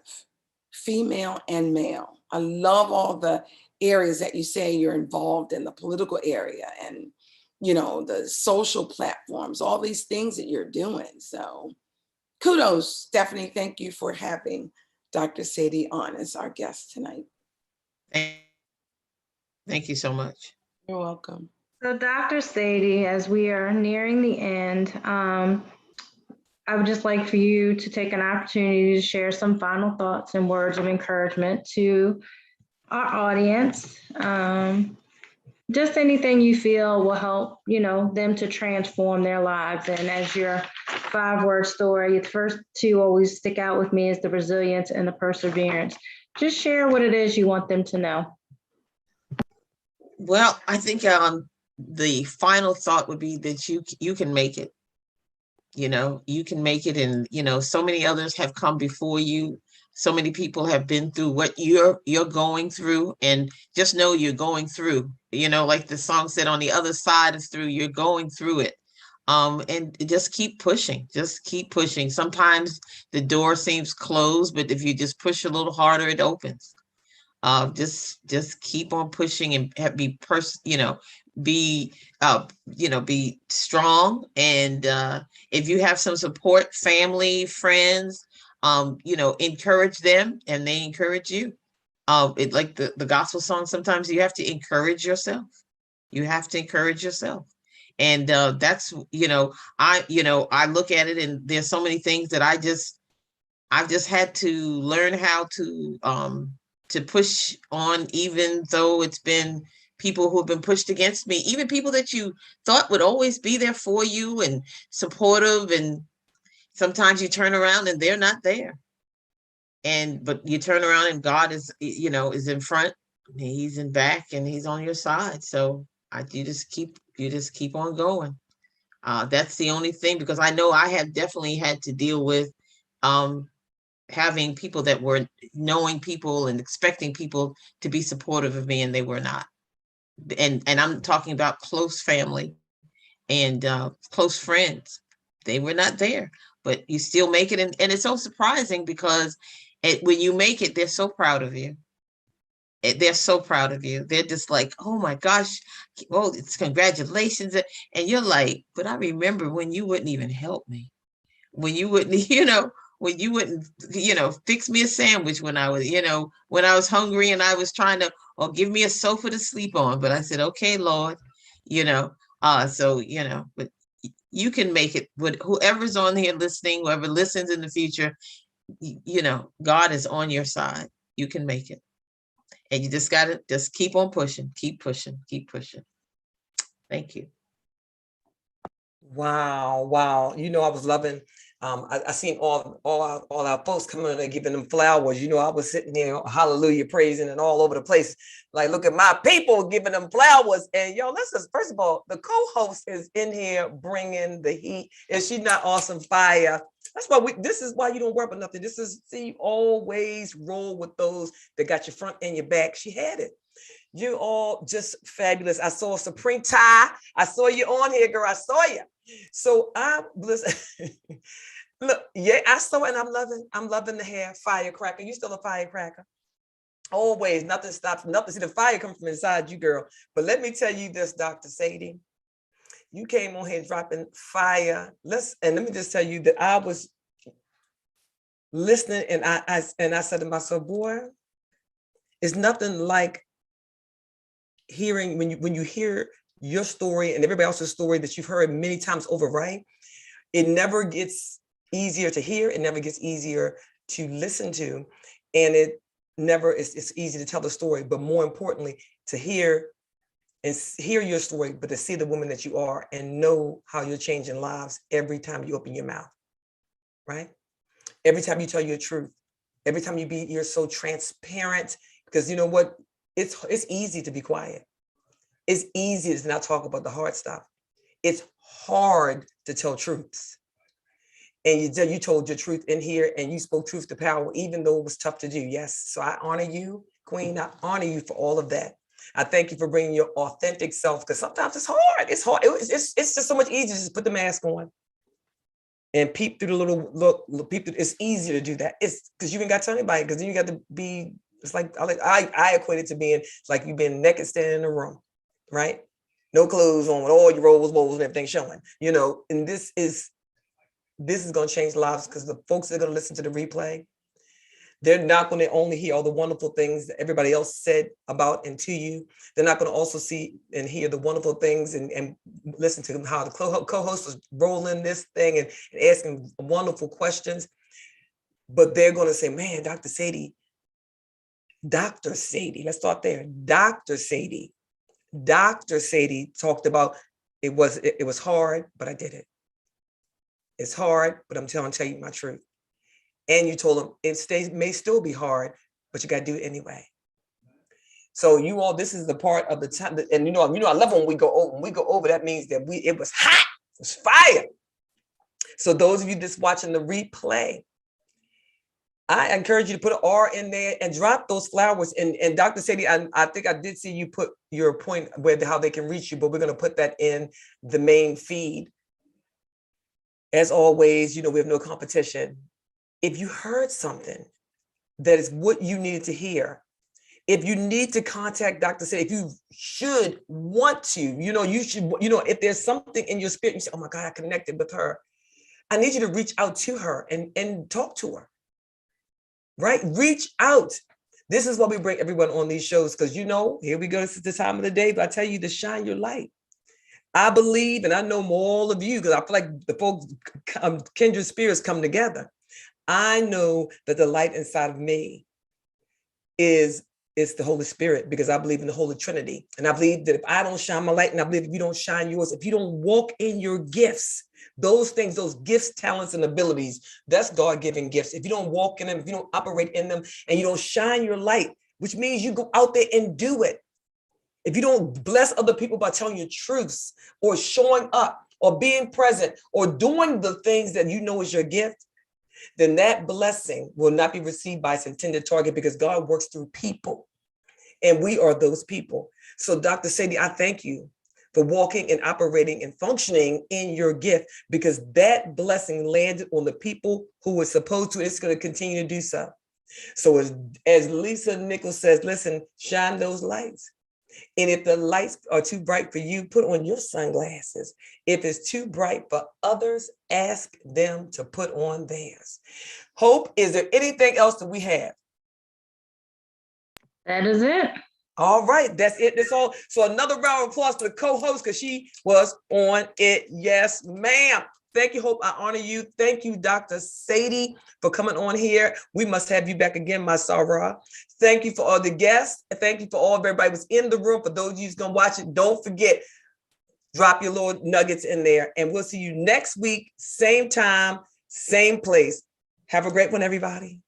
female and male. I love all the areas that you say you're involved in, the political area and the social platforms, all these things that you're doing. So kudos, Stephanie. Thank you for having Dr. Sadie on as our guest tonight. Thank you so much. You're welcome. So Dr. Sadie, as we are nearing the end, I would just like for you to take an opportunity to share some final thoughts and words of encouragement to our audience. Just anything you feel will help, them to transform their lives. And as your 5-word story, the first 2 always stick out with me is the resilience and the perseverance. Just share what it is you want them to know. Well, I think the final thought would be that you can make it. You can make it, and so many others have come before you. So many people have been through what you're going through, and just know you're going through. Like the song said, on the other side is through. You're going through it, and just keep pushing. Just keep pushing. Sometimes the door seems closed, but if you just push a little harder, it opens. Just keep on pushing and be be strong. And if you have some support, family, friends, encourage them and they encourage you. It like the gospel song, sometimes you have to encourage yourself. You have to encourage yourself. And that's, I look at it, and there's so many things that I've just had to learn how to push on, even though it's been people who have been pushed against me, even people that you thought would always be there for you and supportive. And sometimes you turn around and they're not there. But you turn around and God is in front, he's in back, and he's on your side. So you just keep on going. That's the only thing, because I know I have definitely had to deal with having people that were knowing people and expecting people to be supportive of me, and they were not. And I'm talking about close family and close friends. They were not there, but you still make it. And it's so surprising because when you make it, they're so proud of you. They're so proud of you. They're just like, oh my gosh, oh, it's congratulations. And you're like, but I remember when you wouldn't even help me, when you wouldn't, when you wouldn't, fix me a sandwich when I was hungry and I was trying to, or give me a sofa to sleep on. But I said, okay, Lord, but you can make it. With whoever's on here listening, whoever listens in the future, God is on your side. You can make it. And you just got to just keep on pushing, keep pushing, keep pushing. Thank you. Wow. I was loving, I seen all our folks coming in and giving them flowers. I was sitting there, hallelujah, praising and all over the place. Like, look at my people giving them flowers. And listen, first of all, the co-host is in here bringing the heat. Is she not awesome? Fire. That's why this is why you don't worry about nothing. This is, see, you always roll with those that got your front and your back. She had it. You're all just fabulous. I saw Supreme Ty. I saw you on here, girl. I saw you. So listen. Look, yeah, I saw it, and I'm loving the hair. Firecracker. You still a firecracker. Always, nothing stops, nothing. See, the fire comes from inside you, girl. But let me tell you this, Dr. Sadie. You came on here dropping fire. And let me just tell you that I was listening, and I said to myself, boy, it's nothing like hearing when you hear your story and everybody else's story that you've heard many times over, right? It never gets easier to hear. It never gets easier to listen to. And it's easy to tell the story, but more importantly, to hear your story, but to see the woman that you are and know how you're changing lives every time you open your mouth, right? Every time you tell your truth, every time you're so transparent, because you know what? It's easy to be quiet. It's easy to not talk about the hard stuff. It's hard to tell truths. And you told your truth in here, and you spoke truth to power, even though it was tough to do. Yes. So I honor you, Queen. I honor you for all of that. I thank you for bringing your authentic self, because sometimes it's hard. It's hard. It's just so much easier to just put the mask on and peep through the little look. It's easier to do that. It's because you ain't got to tell anybody, because then you got to be. It's like I equate it to being like you've been naked standing in a room, right? No clothes on, with all your rolls, and everything showing. You know, and this is going to change lives, because the folks that are going to listen to the replay, they're not going to only hear all the wonderful things that everybody else said about and to you. They're not going to also see and hear the wonderful things and listen to how the co-host was rolling this thing and asking wonderful questions. But they're going to say, man, Dr. Sadie, let's start there. Dr. Sadie talked about it was hard, but I did it. It's hard, but I'm tell you my truth. And you told them it may still be hard, but you got to do it anyway. So you all, this is the part of the time that, and you know, I love when we go over. That means that it was hot, it was fire. So those of you that's watching the replay, I encourage you to put an R in there and drop those flowers. And Dr. Sadie, I think I did see you put your point where how they can reach you, but we're going to put that in the main feed. As always, you know, we have no competition. If you heard something that is what you needed to hear, if you need to contact Dr. Sadie, if you should want to, if there's something in your spirit, you say, oh my God, I connected with her. I need you to reach out to her and talk to her, right? Reach out. This is why we bring everyone on these shows, because here we go. This is the time of the day, but I tell you to shine your light. I believe, and I know more of you, because I feel like the folks, kindred spirits come together. I know that the light inside of me is the Holy Spirit, because I believe in the Holy Trinity. And I believe that if I don't shine my light, and I believe if you don't shine yours, if you don't walk in your gifts, those things, those gifts, talents, and abilities, that's God-given gifts. If you don't walk in them, if you don't operate in them, and you don't shine your light, which means you go out there and do it. If you don't bless other people by telling your truths or showing up or being present or doing the things that you know is your gift, then that blessing will not be received by its intended target, because God works through people and we are those people. So Dr. Sadie, I thank you for walking and operating and functioning in your gift, because that blessing landed on the people who were supposed to. It's going to continue to do so. So as Lisa Nichols says, listen, shine those lights. And if the lights are too bright for you, put on your sunglasses. If it's too bright for others, ask them to put on theirs. Hope, is there anything else that we have? That is it. All right, that's it. That's all. So another round of applause to the co-host, because she was on it. Yes, ma'am. Thank you, Hope. I honor you. Thank you, Dr. Sadie, for coming on here. We must have you back again, my Sarah. Thank you for all the guests. Thank you for all of everybody who's in the room. For those of you who's going to watch it, don't forget, drop your little nuggets in there. And we'll see you next week, same time, same place. Have a great one, everybody.